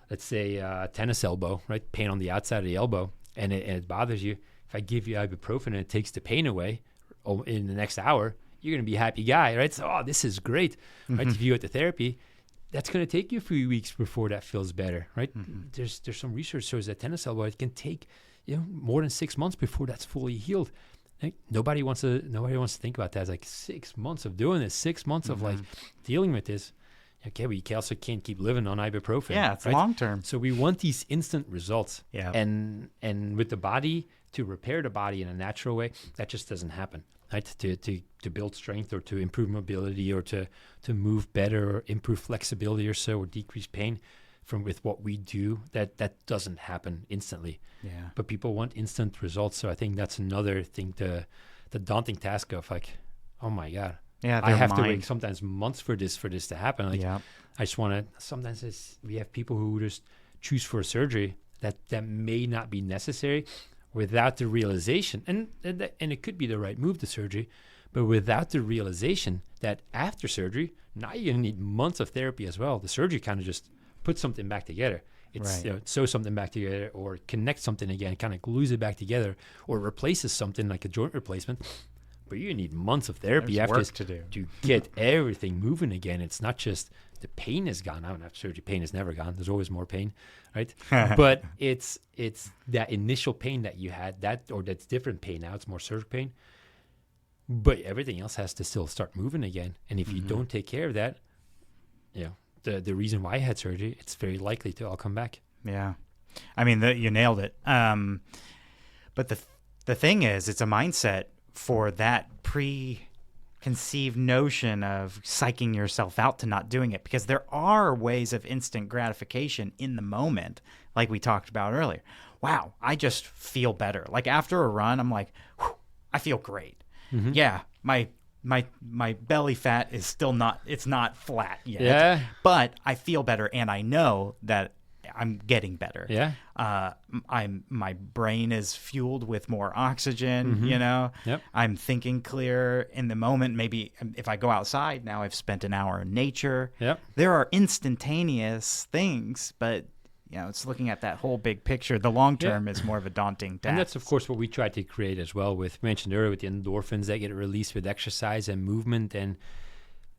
let's say, tennis elbow, right, pain on the outside of the elbow, and it bothers you, if I give you ibuprofen and it takes the pain away in the next hour, you're going to be a happy guy, right? So, this is great, right? If you go to therapy, that's going to take you a few weeks before that feels better, right? There's some research shows that tennis elbow, it can take more than 6 months before that's fully healed. Like, nobody wants to think about that. It's like 6 months of doing this, 6 months of like dealing with this. Okay, we also can't keep living on ibuprofen. Yeah, it's long term. So we want these instant results. Yeah, and with the body, to repair the body in a natural way, that just doesn't happen. Right? To build strength, or to improve mobility, or to move better, or improve flexibility, or so, or decrease pain with what we do, that doesn't happen instantly. Yeah. But people want instant results. So I think that's another thing, the daunting task of like, oh my God. Yeah, I have to wait sometimes months for this to happen. Like, I just want to. Sometimes we have people who just choose for a surgery that may not be necessary, without the realization, and it could be the right move, the surgery, but without the realization that after surgery, now you're gonna need months of therapy as well. The surgery kind of just put something back together. It's Right. you know, sew something back together or connect something again, kind of glues it back together or replaces something like a joint replacement. But you need months of therapy There's after work to do. to get everything moving again. It's not just the pain is gone. I don't have surgery. Pain is never gone. There's always more pain, right? But it's that initial pain that you had, that's different pain now. It's more surgical pain. But everything else has to still start moving again. And if you don't take care of that, the reason why I had surgery, it's very likely to all come back. Yeah. I mean, you nailed it. But the thing is, it's a mindset for that preconceived notion of psyching yourself out to not doing it, because there are ways of instant gratification in the moment, like we talked about earlier. Wow, I just feel better. Like after a run, I'm like, whew, I feel great. Yeah, my belly fat is still not flat yet. Yeah. But I feel better, and I know that I'm getting better. Yeah. My brain is fueled with more oxygen, you know. Yep. I'm thinking clear in the moment. Maybe if I go outside, now I've spent an hour in nature. Yep. There are instantaneous things, but it's looking at that whole big picture. The long term is more of a daunting task. And that's, of course, what we try to create as well with, mentioned earlier, with the endorphins that get released with exercise and movement. And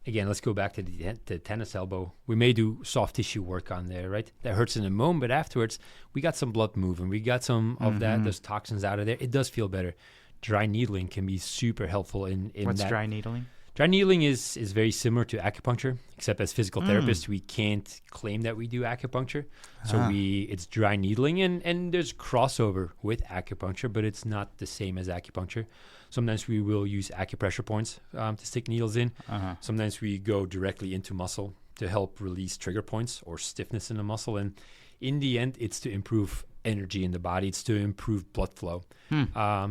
again, let's go back to the tennis elbow. We may do soft tissue work on there, right? That hurts in the moment, but afterwards, we got some blood moving. We got some of those toxins out of there. It does feel better. Dry needling can be super helpful in What's that. dry needling? Dry needling is very similar to acupuncture, except as physical therapists, we can't claim that we do acupuncture. So it's dry needling, and there's crossover with acupuncture, but it's not the same as acupuncture. Sometimes we will use acupressure points to stick needles in. Sometimes we go directly into muscle to help release trigger points or stiffness in the muscle. And in the end, it's to improve energy in the body. It's to improve blood flow.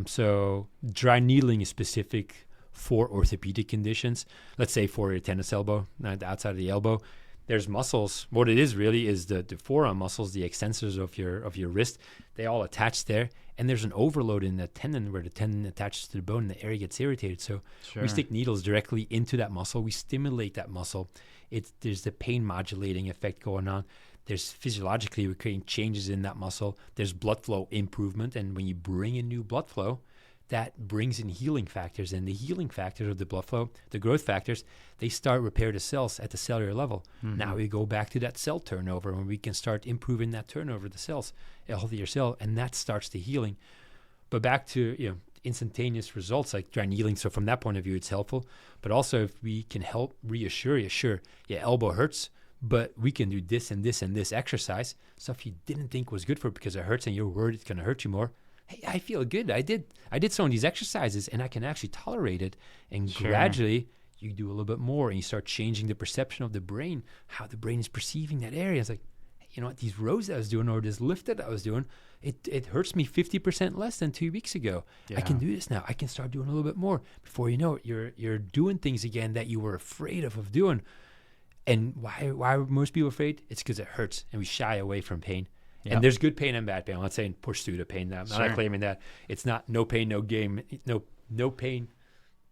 So dry needling is specific for orthopedic conditions. Let's say for your tennis elbow, not the outside of the elbow, there's muscles. What it is really is the forearm muscles, the extensors of your wrist. They all attach there, and there's an overload in the tendon where the tendon attaches to the bone and the area gets irritated. So we stick needles directly into that muscle. We stimulate that muscle. There's the pain modulating effect going on. There's physiologically, we're creating changes in that muscle. There's blood flow improvement, and when you bring in new blood flow, that brings in healing factors, and the healing factors of the blood flow, the growth factors, they start repair the cells at the cellular level. Now we go back to that cell turnover, and we can start improving that turnover of the cells, a healthier cell, and that starts the healing. But back to instantaneous results like dry needling. So from that point of view, it's helpful. But also if we can help reassure you, sure, your elbow hurts, but we can do this and this and this exercise, stuff you didn't think was good for it because it hurts and you're worried it's going to hurt you more. Hey, I feel good. I did some of these exercises and I can actually tolerate it. And gradually you do a little bit more and you start changing the perception of the brain, how the brain is perceiving that area. It's like, hey, you know what, these rows that I was doing or this lift that I was doing, it hurts me 50% less than 2 weeks ago. I can do this now. I can start doing a little bit more. Before you know it, you're doing things again that you were afraid of doing. And why are most people afraid? It's because it hurts and we shy away from pain. And there's good pain and bad pain. I'm not saying push through the pain. I'm not claiming that. It's not no pain, no gain. No pain,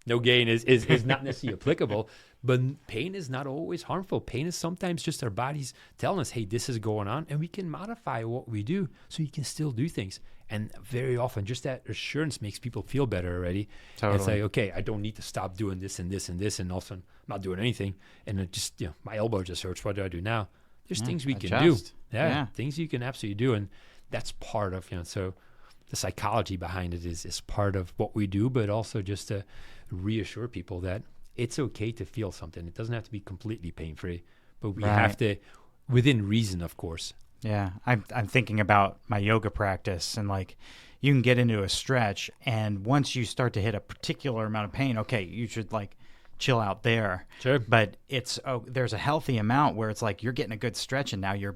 no gain is not necessarily applicable. But pain is not always harmful. Pain is sometimes just our bodies telling us, hey, this is going on. And we can modify what we do so you can still do things. And very often just that assurance makes people feel better already. Totally. It's like, okay, I don't need to stop doing this and this and this. And all of a sudden I'm not doing anything. And it just, my elbow just hurts. What do I do now? There's things we can do. Yeah, things you can absolutely do. And that's part of, so the psychology behind it is part of what we do, but also just to reassure people that it's okay to feel something. It doesn't have to be completely pain-free, but we have to, within reason, of course. Yeah, I'm thinking about my yoga practice, and like you can get into a stretch, and once you start to hit a particular amount of pain, okay, you should like chill out there. Sure. But there's a healthy amount where it's like you're getting a good stretch and now you're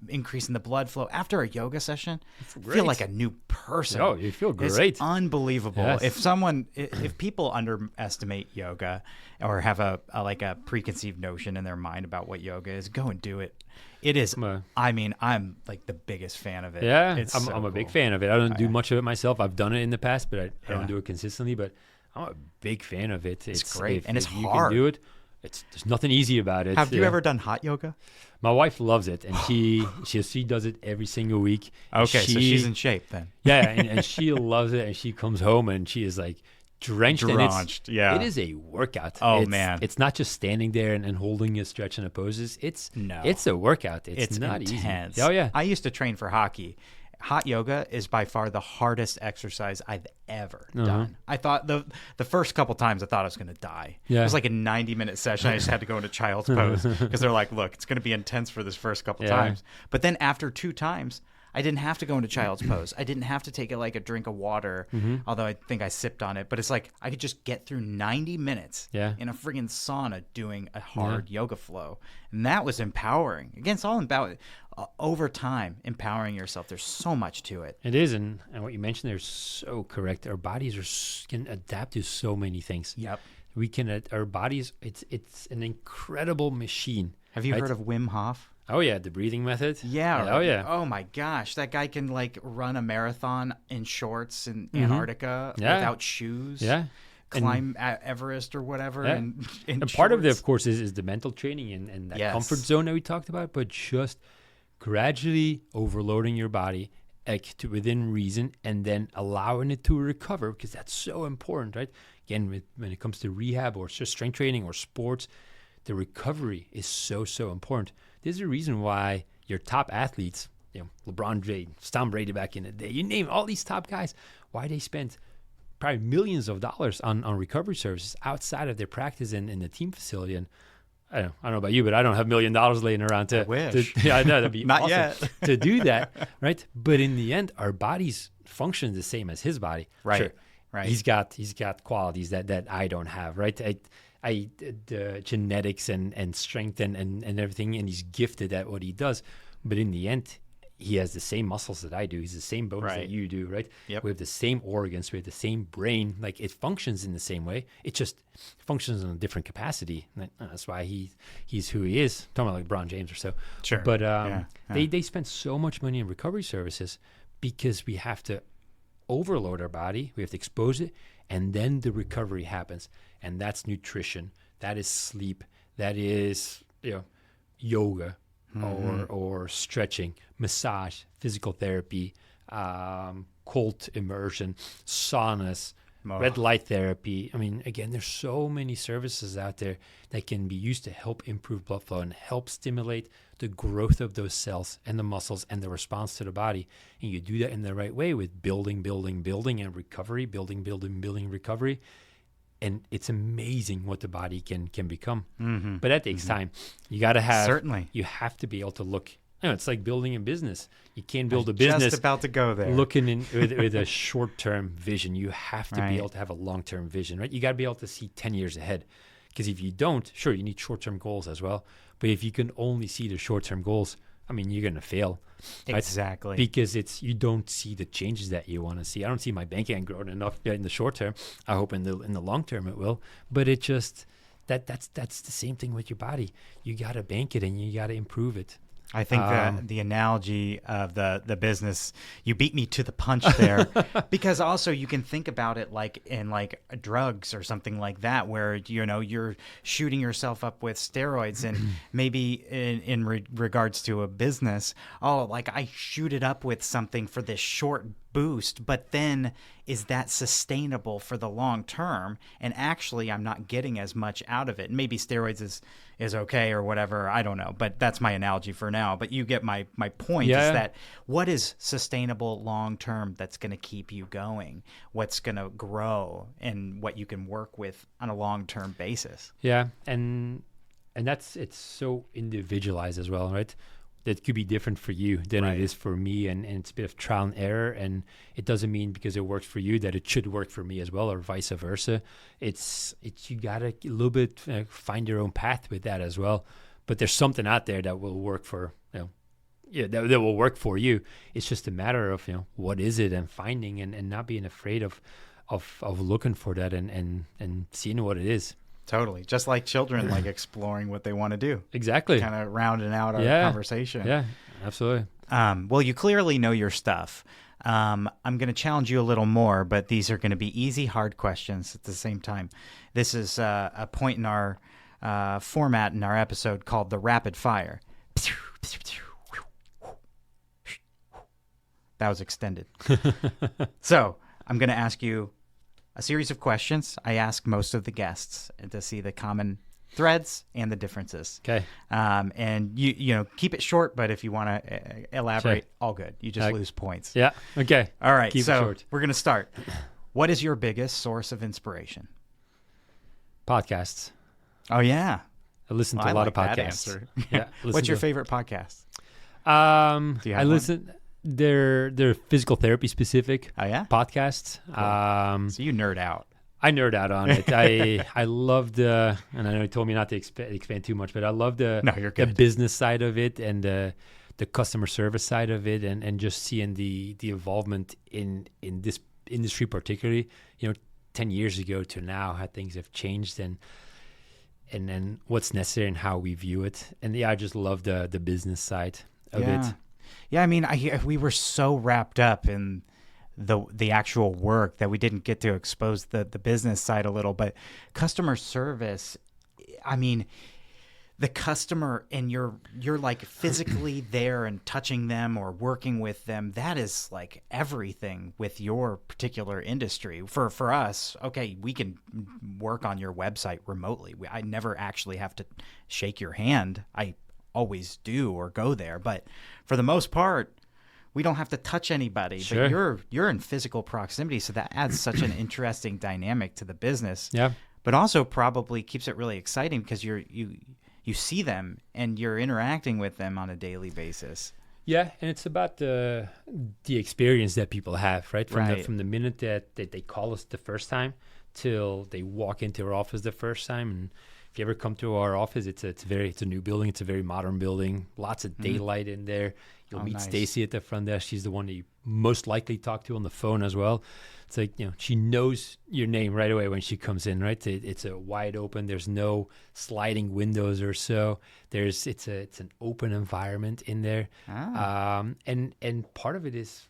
increasing the blood flow. After a yoga session, I feel like a new person. Oh, you feel great. It's unbelievable. Yes. If people underestimate yoga or have a preconceived notion in their mind about what yoga is, go and do it. It is. I'm like the biggest fan of it. Yeah, it's I'm a big fan of it. I don't do much of it myself. I've done it in the past, but I don't do it consistently. But I'm a big fan of it. It's great, and it's if you hard. can do it. There's nothing easy about it. Have you ever done hot yoga? My wife loves it, and she does it every single week. Okay, so she's in shape then. Yeah, and she loves it, and she comes home and she is like drenched. Yeah. It is a workout. Oh, man. It's not just standing there and holding a stretch and a poses. It's a workout. It's not intense. easy. Oh yeah. I used to train for hockey. Hot yoga is by far the hardest exercise I've ever done. I thought the first couple times I thought I was going to die. Yeah. It was like a 90-minute session. I just had to go into child's pose because they're like, look, it's going to be intense for this first couple times. But then after 2 times, I didn't have to go into child's pose. I didn't have to take a drink of water, although I think I sipped on it. But it's like I could just get through 90 minutes in a friggin' sauna doing a hard yoga flow. And that was empowering. Again, it's all about over time, empowering yourself. There's so much to it. It is. And what you mentioned there is so correct. Our bodies can adapt to so many things. Yep. Our bodies, it's an incredible machine. Have you heard of Wim Hof? Oh yeah, the breathing method. Yeah. Oh yeah. Oh my gosh, that guy can run a marathon in shorts in Antarctica without shoes. Yeah. Climb Everest or whatever. Yeah. And part of it, of course, is the mental training and that comfort zone that we talked about, but just gradually overloading your body to within reason and then allowing it to recover, because that's so important, right? Again, when it comes to rehab or just strength training or sports, the recovery is so important. There's a reason why your top athletes, LeBron James, Tom Brady back in the day, you name all these top guys, why they spent probably millions of dollars on recovery services outside of their practice and in the team facility. And I don't know about you, but I don't have $1 million laying around to. I wish. I know that'd be Not awesome yet. to do that, right? But in the end, our bodies function the same as his body. Right. Sure. Right. He's got qualities that I don't have, right? The genetics and strength and everything, and he's gifted at what he does. But in the end, he has the same muscles that I do. He's the same bones that you do, right? Yep. We have the same organs. We have the same brain. Like, it functions in the same way. It just functions in a different capacity. And that's why he's who he is. I'm talking about like LeBron James or so. Sure. But they spend so much money in recovery services because we have to overload our body. We have to expose it. And then the recovery happens. And that's nutrition. That is sleep. That is, yoga. Or stretching, massage, physical therapy, cold immersion, saunas, red light therapy. I mean, again, there's so many services out there that can be used to help improve blood flow and help stimulate the growth of those cells and the muscles and the response to the body. And you do that in the right way with building, and recovery, building, recovery. And it's amazing what the body can become. But that takes time. You got to have... Certainly. You have to be able to look... it's like building a business. You can't build a business... Just about to go there. Looking with a short-term vision. You have to be able to have a long-term vision, right? You got to be able to see 10 years ahead. Because if you don't, sure, you need short-term goals as well. But if you can only see the short-term goals, I mean, you're going to fail. Right? Exactly. Because you don't see the changes that you want to see. I don't see my bank account growing enough in the short term. I hope in the long term it will. But it just that's the same thing with your body. You got to bank it and you got to improve it. I think the analogy of the business, you beat me to the punch there, because also you can think about it like in drugs or something like that, where you're shooting yourself up with steroids, and maybe in regards to a business, I shoot it up with something for this short boost, but then is that sustainable for the long term? And actually, I'm not getting as much out of it. Maybe steroids is okay or whatever. I don't know, but that's my analogy for now. But you get my point. Is that what is sustainable long term that's going to keep you going? What's going to grow, and what you can work with on a long term basis? Yeah, and it's so individualized as well, right? That could be different for you than it is for me, and it's a bit of trial and error, and it doesn't mean because it works for you that it should work for me as well, or vice versa. It's you gotta a little bit find your own path with that as well. But there's something out there that will work for that will work for you. It's just a matter of what is it, and finding and not being afraid of looking for that and seeing what it is. Totally. Just like children, exploring what they want to do. Exactly. Kind of rounding out our conversation. Yeah, absolutely. Well, you clearly know your stuff. I'm going to challenge you a little more, but these are going to be easy, hard questions at the same time. This is a point in our format in our episode called the rapid fire. That was extended. So I'm going to ask you a series of questions. I ask most of the guests to see the common threads and the differences. Okay. And you keep it short, but if you want to elaborate, all good. You just lose points. Yeah. Okay. All right. Keep it so short. we're going to start. What is your biggest source of inspiration? Podcasts. Oh, yeah. I listen to a lot of podcasts. Yeah. What's your favorite podcast? Do you have I listen. They're physical therapy specific. Oh, yeah? Podcasts. Cool. So you nerd out. I nerd out on it. I love and I know you told me not to expand too much, but I love you're the good. business side of it and the customer service side of it, and just seeing the involvement in this industry, particularly 10 years ago to now, how things have changed and then what's necessary and how we view it. And I just love the business side of it. Yeah, I mean, we were so wrapped up in the actual work that we didn't get to expose the business side a little. But customer service, I mean, the customer and you're like physically there and touching them or working with them. That is like everything with your particular industry. For us, okay, we can work on your website remotely. I never actually have to shake your hand. I always do or go there, but for the most part, we don't have to touch anybody. Sure. But you're in physical proximity, so that adds such an interesting dynamic to the business. Yeah. But also probably keeps it really exciting because you see them and you're interacting with them on a daily basis. Yeah, and it's about the experience that people have, right? From the minute that they call us the first time till they walk into our office the first time. And if you ever come to our office, it's a new building. It's a very modern building. Lots of daylight in there. You'll meet nice. Stacy at the front desk. She's the one that you most likely talk to on the phone as well. It's like, she knows your name right away when she comes in, right? It's a wide open. There's no sliding windows or so. It's an open environment in there. And part of it is,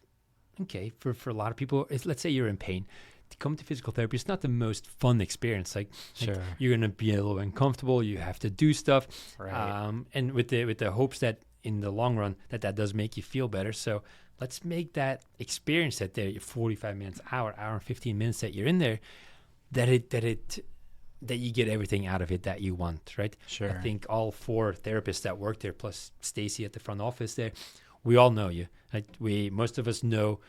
okay, for a lot of people, let's say you're in pain. To come to physical therapy, it's not the most fun experience. Like you're going to be a little uncomfortable. You have to do stuff. Right. And with the hopes that in the long run that does make you feel better. So let's make that experience that there, 45 minutes, hour and 15 minutes that you're in there, that you get everything out of it that you want, right? Sure. I think all 4 therapists that work there, plus Stacy at the front office there, we all know you. Like most of us know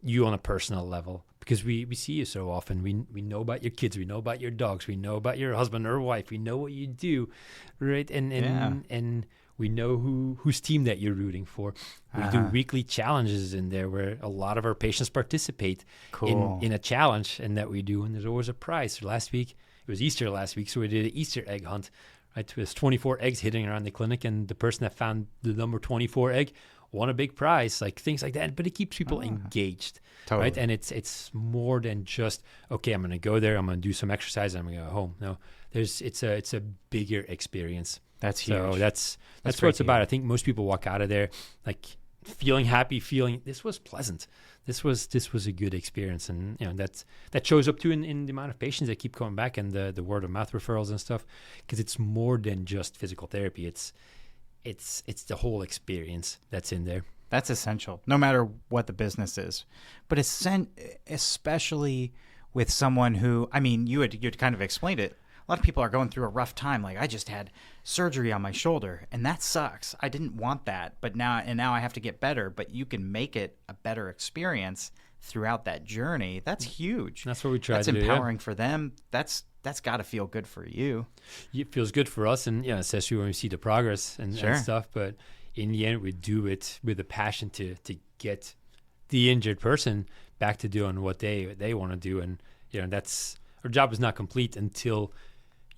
you on a personal level because we see you so often. We know about your kids, we know about your dogs, we know about your husband or wife, we know what you do, right? And we know whose team that you're rooting for. We do weekly challenges in there where a lot of our patients participate in a challenge and that we do, and there's always a prize. Last week, it was Easter last week, so we did an Easter egg hunt. Right? There's 24 eggs hitting around the clinic, and the person that found the number 24 egg won a big prize, like things like that. But it keeps people engaged, totally. right? And it's more than just, okay, I'm going to go there, I'm going to do some exercise, I'm going to go home. No, it's a bigger experience. That's huge. So that's what it's about. I think most people walk out of there like feeling happy, feeling this was pleasant. This was a good experience, and that shows up too in the amount of patients that keep coming back and the word of mouth referrals and stuff, because it's more than just physical therapy. It's the whole experience that's in there. That's essential, no matter what the business is. But especially with someone who, I mean, you had kind of explained it. A lot of people are going through a rough time. Like, I just had surgery on my shoulder, and that sucks. I didn't want that, but now I have to get better. But you can make it a better experience throughout that journey. That's huge. That's what we try to do. That's empowering for them. That's got to feel good for you. It feels good for us, and especially when we see the progress and stuff. But in the end, we do it with a passion to get the injured person back to doing what they want to do, and that's our job is not complete until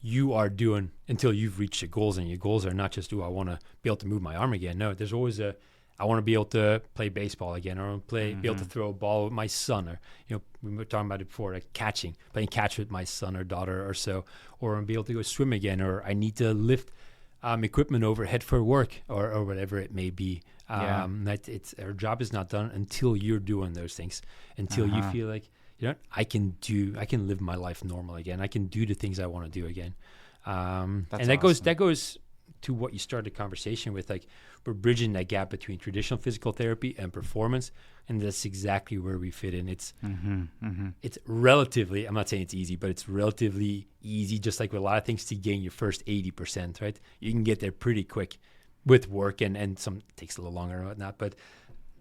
you've reached your goals, and your goals are not just, I want to be able to move my arm again. No, there's always I want to be able to play baseball again, or be able to throw a ball with my son, or we were talking about it before, like playing catch with my son or daughter or so, or be able to go swim again, or I need to lift equipment overhead for work, or whatever it may be. Our job is not done until you're doing those things, until you feel like, I can live my life normal again. I can do the things I want to do again. And That's that awesome. goes to what you started the conversation with. Like, we're bridging that gap between traditional physical therapy and performance, and that's exactly where we fit in. It's relatively, I'm not saying it's easy, but it's relatively easy, just like with a lot of things, to gain your first 80%, right? You can get there pretty quick with work, and some it takes a little longer and whatnot, but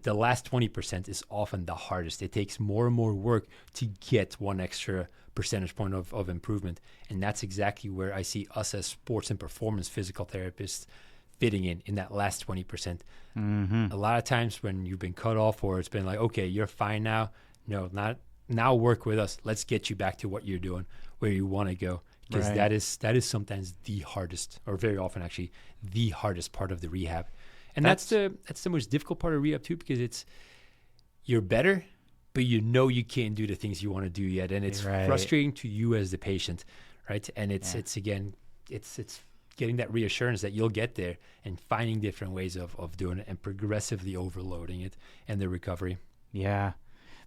the last 20% is often the hardest. It takes more and more work to get one extra percentage point of improvement. And that's exactly where I see us as sports and performance physical therapists fitting in that last 20%. A lot of times when you've been cut off, or it's been like, okay, you're fine now. No, not now, work with us. Let's get you back to what you're doing, where you want to go. Because Right. that is sometimes the hardest, or very often actually the hardest part of the rehab. And that's the most difficult part of rehab too, because you're better, but you can't do the things you want to do yet, and it's Right. frustrating to you as the patient, right? And it's getting that reassurance that you'll get there, and finding different ways of doing it, and progressively overloading it and the recovery. Yeah.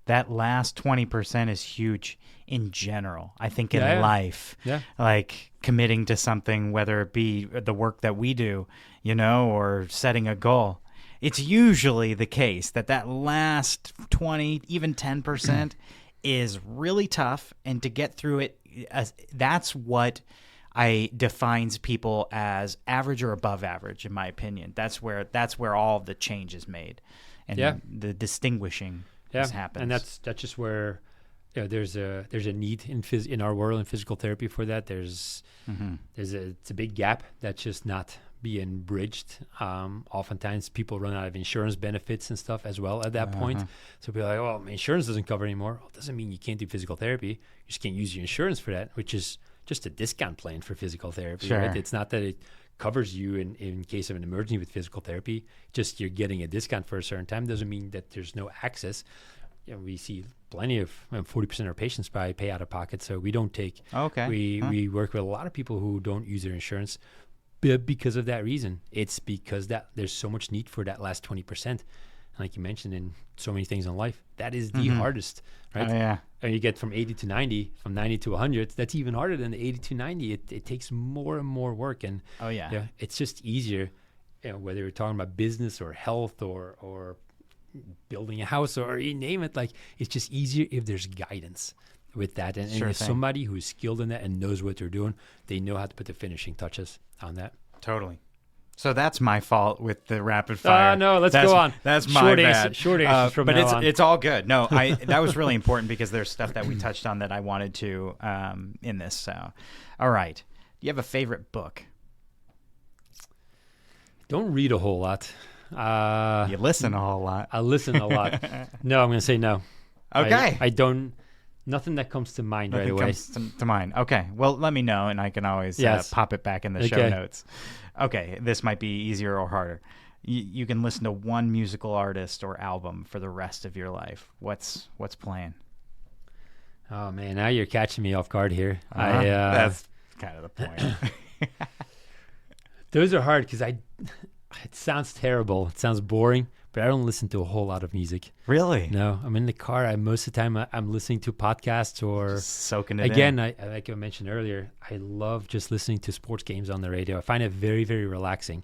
That last 20% is huge in general. I think in Yeah. life, Yeah. like committing to something, whether it be the work that we do, or setting a goal. It's usually the case that last 20, even 10% is really tough. And to get through it, that's what defines people as average or above average, in my opinion. That's where all the change is made, and the distinguishing happens. And that's just where there's a need in our world in physical therapy for that. It's a big gap that's just not being bridged. Oftentimes people run out of insurance benefits and stuff as well at that point. So people are like, well, my insurance doesn't cover anymore. Well, it doesn't mean you can't do physical therapy. You just can't use your insurance for that, which is just a discount plan for physical therapy. Sure. Right? It's not that it covers you in case of an emergency with physical therapy. Just you're getting a discount for a certain time doesn't mean that there's no access. We see plenty of 40% of our patients pay out of pocket, so we don't take. Okay. We work with a lot of people who don't use their insurance, but because of that reason. It's because that there's so much need for that last 20%. Like you mentioned, in so many things in life, that is the hardest, right? Oh, yeah. And you get from 80 to 90, from 90 to 100. That's even harder than the 80 to 90. It takes more and more work, and it's just easier. Whether you're talking about business or health or building a house or you name it, like it's just easier if there's guidance with that, and if somebody who's skilled in that and knows what they're doing, they know how to put the finishing touches on that. Totally. So that's my fault with the rapid fire. No, let's go on. That's my bad. Short answers from but now on. It's all good. No, that was really important because there's stuff that we touched on that I wanted to in this. So, all right. Do you have a favorite book? Don't read a whole lot. You listen a whole lot. I listen a lot. No, I'm going to say no. Okay. I don't. Nothing that comes to mind right away. Comes to mind. Okay. Well, let me know, and I can always pop it back in the show notes. Okay. This might be easier or harder. You can listen to one musical artist or album for the rest of your life. What's playing? Oh man, now you're catching me off guard here. That's kind of the point. Those are hard because it sounds terrible. It sounds boring, but I don't listen to a whole lot of music. Really? No, I'm in the car. Most of the time I'm listening to podcasts or just soaking it again, in. like I mentioned earlier, I love just listening to sports games on the radio. I find it very, very relaxing.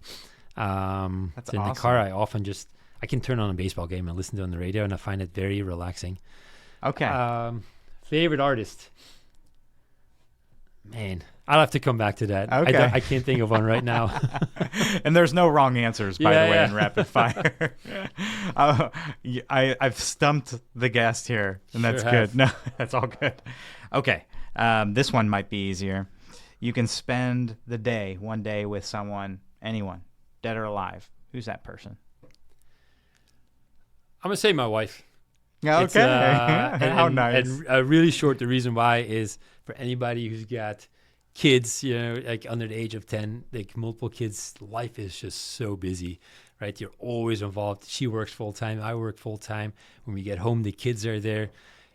That's in awesome. the car, I can turn on a baseball game and listen to it on the radio, and I find it very relaxing. Okay. Favorite artist? Man, I'll have to come back to that. Okay. I can't think of one right now. And there's no wrong answers, by the way, Yeah. in rapid fire. I've stumped the guest here, and that's Sure good. have. No, that's all good. Okay. This one might be easier. You can spend one day with someone, anyone, dead or alive. Who's that person? I'm going to say my wife. Okay. It's, How nice. And really short, the reason why is for anybody who's got kids, like under the age of 10, like multiple kids, life is just so busy, right? You're always involved. She works full time. I work full time. When we get home, the kids are there.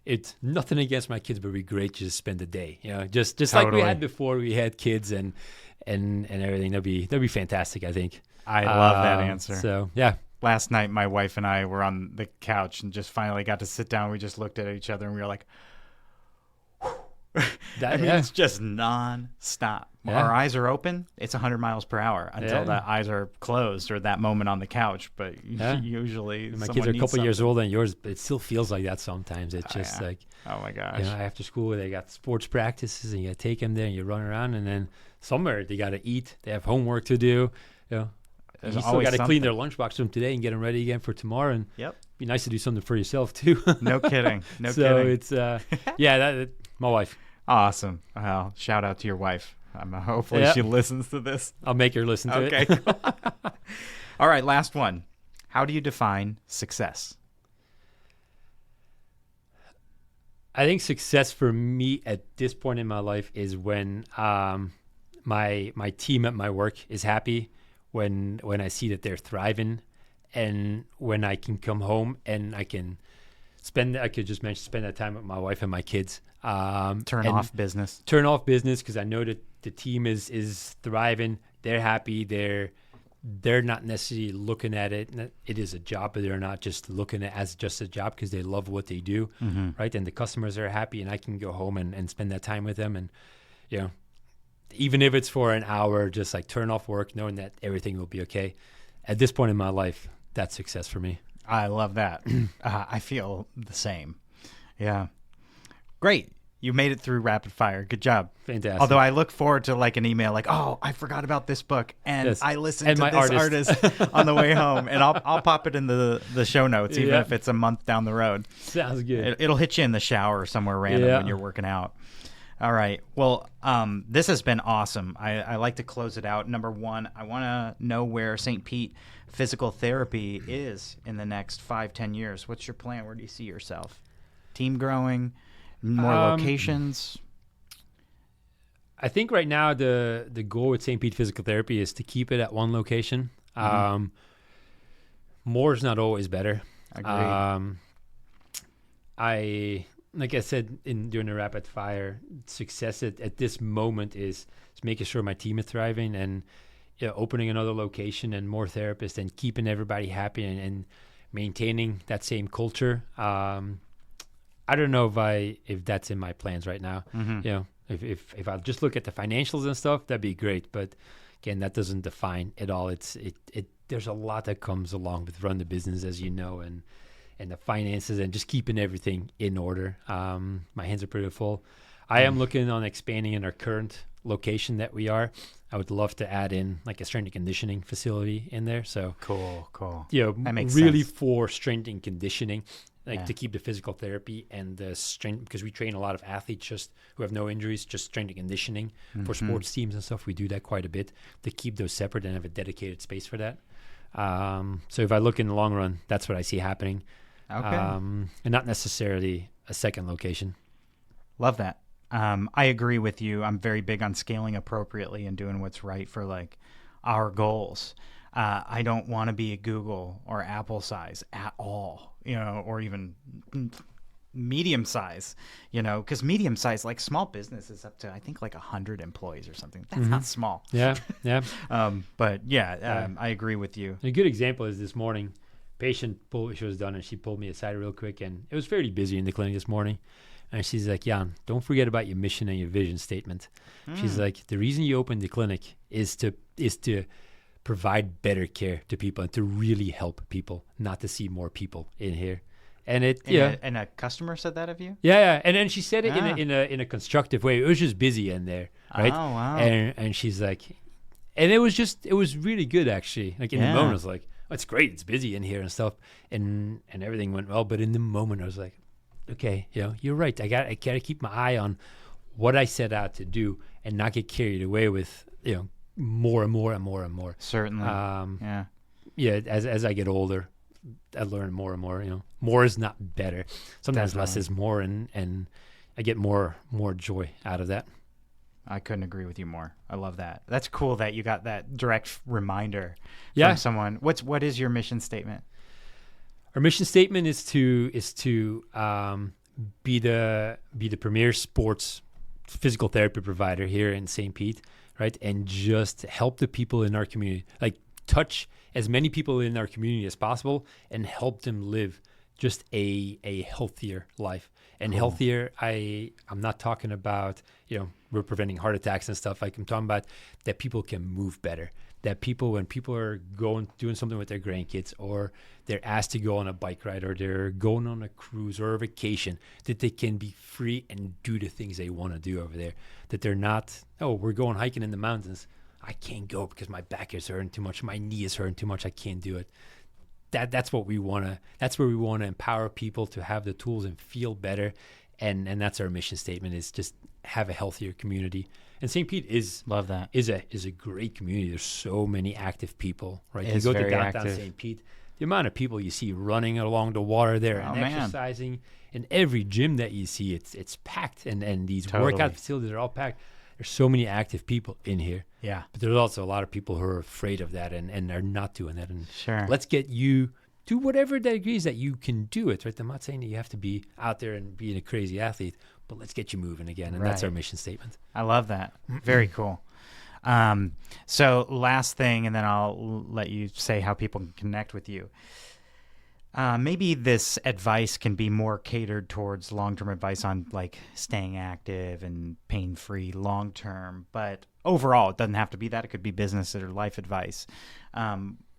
It's nothing against my kids, but it'd be great to just spend the day, just Totally. like we had before we had kids and everything. That'd be fantastic, I think. I love that answer. So, yeah. Last night, my wife and I were on the couch and just finally got to sit down. We just looked at each other and we were like, it's just non-stop. our eyes are open, it's 100 miles per hour until the eyes are closed or that moment on the couch. But usually my kids are a couple years older than yours, but it still feels like that sometimes. It's just like, oh my gosh. After school, they got sports practices and you got to take them there and you run around, and then somewhere they got to eat. They have homework to do. You still got to clean their lunchbox for them today and get them ready again for tomorrow. And be nice to do something for yourself too. No kidding. No so kidding. It's my wife. Awesome. Well, shout out to your wife. Hopefully she listens to this. I'll make her listen to it. Okay. All right, last one. How do you define success? I think success for me at this point in my life is when my team at my work is happy, when I see that they're thriving, and when I can come home and I can spend that time with my wife and my kids. Turn off business because I know that the team is thriving. They're happy. They're not necessarily looking at it. It is a job, but they're not just looking at it as just a job because they love what they do, right? And the customers are happy, and I can go home and spend that time with them. And even if it's for an hour, just like turn off work, knowing that everything will be okay. At this point in my life, that's success for me. I love that. I feel the same. Yeah. Great. You made it through rapid fire. Good job. Fantastic. Although I look forward to like an email like, oh, I forgot about this book and I listened to this artist on the way home, and I'll pop it in the show notes, even if it's a month down the road. Sounds good. It'll hit you in the shower or somewhere random when you're working out. All right. Well, this has been awesome. I like to close it out. Number one, I want to know where St. Pete Physical Therapy is in the next 5-10 years. What's your plan? Where do you see yourself? Team growing? More locations? I think right now the goal with St. Pete Physical Therapy is to keep it at one location. More is not always better. Agreed. Like I said during the rapid fire, success at this moment is making sure my team is thriving and opening another location and more therapists and keeping everybody happy and maintaining that same culture. I don't know if that's in my plans right now. If I just look at the financials and stuff, that'd be great. But again, that doesn't define it all. There's a lot that comes along with running the business, as you know, and the finances and just keeping everything in order. My hands are pretty full. I am looking on expanding in our current location that we are. I would love to add in like a strength and conditioning facility in there. So cool. That makes really sense. For strength and conditioning. To keep the physical therapy and the strength, because we train a lot of athletes just who have no injuries, just strength and conditioning for sports teams and stuff. We do that quite a bit to keep those separate and have a dedicated space for that. So if I look in the long run, that's what I see happening. Okay. And not necessarily a second location. Love that. I agree with you. I'm very big on scaling appropriately and doing what's right for like our goals. I don't want to be a Google or Apple size at all, or even medium size, because medium size, like small business is up to, I think like 100 employees or something. That's not small. Yeah. But I agree with you. A good example is this morning, she was done and she pulled me aside real quick, and it was fairly busy in the clinic this morning. And she's like, Jan, don't forget about your mission and your vision statement. She's like, the reason you opened the clinic is to provide better care to people and to really help people, not to see more people in here. And and a customer said that of you? Yeah. And then she said it in a constructive way. It was just busy in there, right? Oh, wow. And she's like, and it was really good actually. Like in the moment, I was like, oh, it's great, it's busy in here and stuff, and everything went well. But in the moment, I was like, okay, you're right. I gotta keep my eye on what I set out to do and not get carried away with more and more and more and more. Certainly. As I get older, I learn more and more. More is not better. Sometimes Definitely. less is more, and I get more joy out of that. I couldn't agree with you more. I love that. That's cool that you got that direct reminder from someone. What is your mission statement? Our mission statement is to be the premier sports physical therapy provider here in St. Pete, right? And just help the people in our community, like touch as many people in our community as possible and help them live just a healthier life. And healthier, I'm not talking about, we're preventing heart attacks and stuff. Like, I'm talking about that people can move better. That people, when people are doing something with their grandkids, or they're asked to go on a bike ride, or they're going on a cruise or a vacation, that they can be free and do the things they want to do over there. That they're not, we're going hiking in the mountains. I can't go because my back is hurting too much. My knee is hurting too much. I can't do it. That's what we want to. That's where we want to empower people to have the tools and feel better, and that's our mission statement: is just have a healthier community. And St. Pete is a great community. There's so many active people, right? You go to downtown St. Pete, the amount of people you see running along the water there and exercising, and every gym that you see, it's packed, and these workout facilities are all packed. There's so many active people in here. Yeah. But there's also a lot of people who are afraid of that and are not doing that. And sure. Let's get you to whatever degrees that you can do it, right? I'm not saying that you have to be out there and being a crazy athlete, but let's get you moving again. And that's our mission statement. I love that. Very cool. So last thing, and then I'll let you say how people can connect with you. Maybe this advice can be more catered towards long-term advice on like staying active and pain-free long-term, but overall it doesn't have to be that. It could be business or life advice.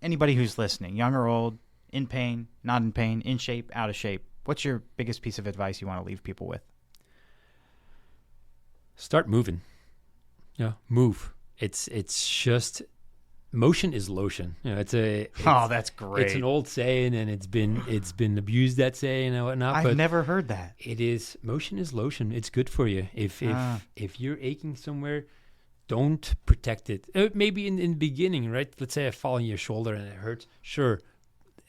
Anybody who's listening, young or old, in pain, not in pain, in shape, out of shape, what's your biggest piece of advice you want to leave people with? Start moving. Move. It's just motion is lotion. That's great. It's an old saying, and it's been abused, that saying and whatnot. I've never heard that. It is, motion is lotion. It's good for you. If you're aching somewhere, don't protect it. Maybe in the beginning, right? Let's say I fall on your shoulder and it hurts. Sure,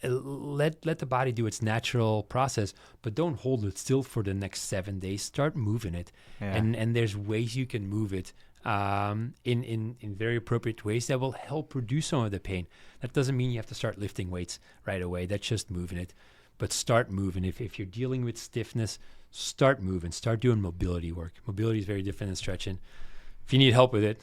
let the body do its natural process, but don't hold it still for the next 7 days. Start moving it, and there's ways you can move it. In very appropriate ways that will help reduce some of the pain. That doesn't mean you have to start lifting weights right away. That's just moving it. But start moving. If you're dealing with stiffness, start moving. Start doing mobility work. Mobility is very different than stretching. If you need help with it,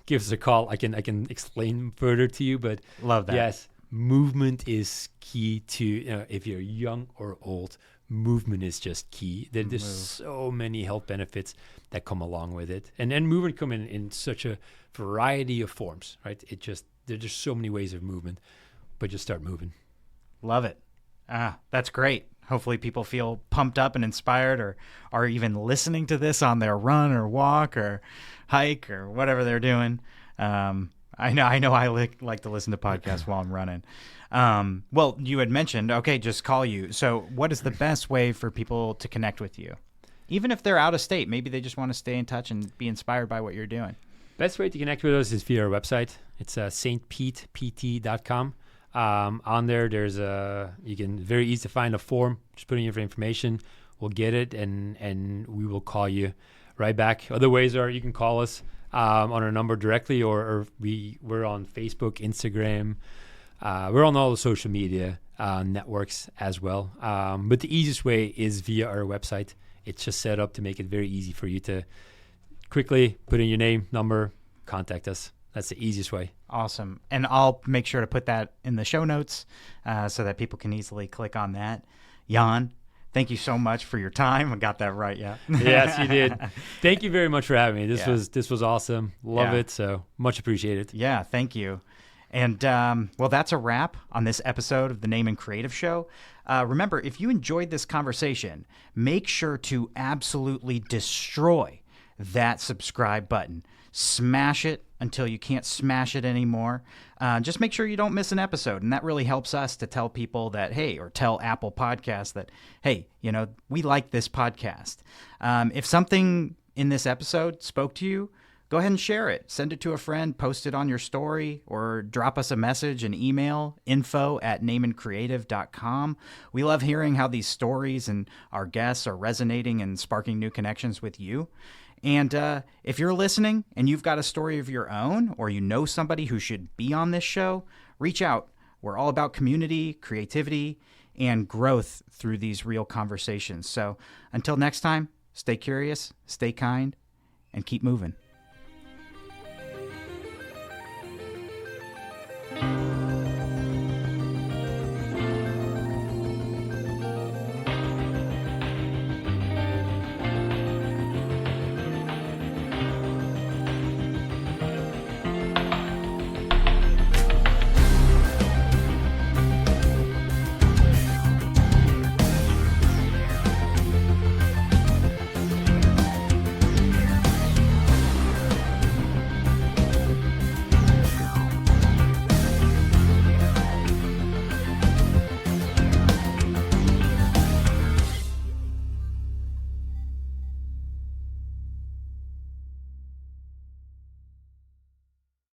give us a call. I can explain further to you. But love that. Yes, movement is key to, if you're young or old, movement is just key. There's so many health benefits that come along with it, and movement come in such a variety of forms, right? There's just so many ways of movement, but just start moving. Love it. That's great. Hopefully people feel pumped up and inspired, or are even listening to this on their run or walk or hike or whatever they're doing. I know I like to listen to podcasts while I'm running. Well, you had mentioned, just call you. So what is the best way for people to connect with you? Even if they're out of state, maybe they just want to stay in touch and be inspired by what you're doing. Best way to connect with us is via our website. It's stpetept.com. On there, you can very easy to find a form. Just put in your information. We'll get it, and we will call you right back. Other ways are you can call us on our number directly, or we're on Facebook, Instagram. We're on all the social media networks as well. But the easiest way is via our website. It's just set up to make it very easy for you to quickly put in your name, number, contact us. That's the easiest way. Awesome. And I'll make sure to put that in the show notes so that people can easily click on that. Jan, thank you so much for your time. I got that right, yeah? Yes, you did. Thank you very much for having me. This was awesome. Love it. So much appreciated. Yeah, thank you. And, that's a wrap on this episode of the Naaman Creative Show. Remember, if you enjoyed this conversation, make sure to absolutely destroy that subscribe button. Smash it until you can't smash it anymore. Just make sure you don't miss an episode. And that really helps us to tell people that, hey, or tell Apple Podcasts that, hey, we like this podcast. If something in this episode spoke to you, go ahead and share it. Send it to a friend, post it on your story, or drop us a message, an email, info@naamancreative.com. We love hearing how these stories and our guests are resonating and sparking new connections with you. And if you're listening and you've got a story of your own, or you know somebody who should be on this show, reach out. We're all about community, creativity, and growth through these real conversations. So until next time, stay curious, stay kind, and keep moving.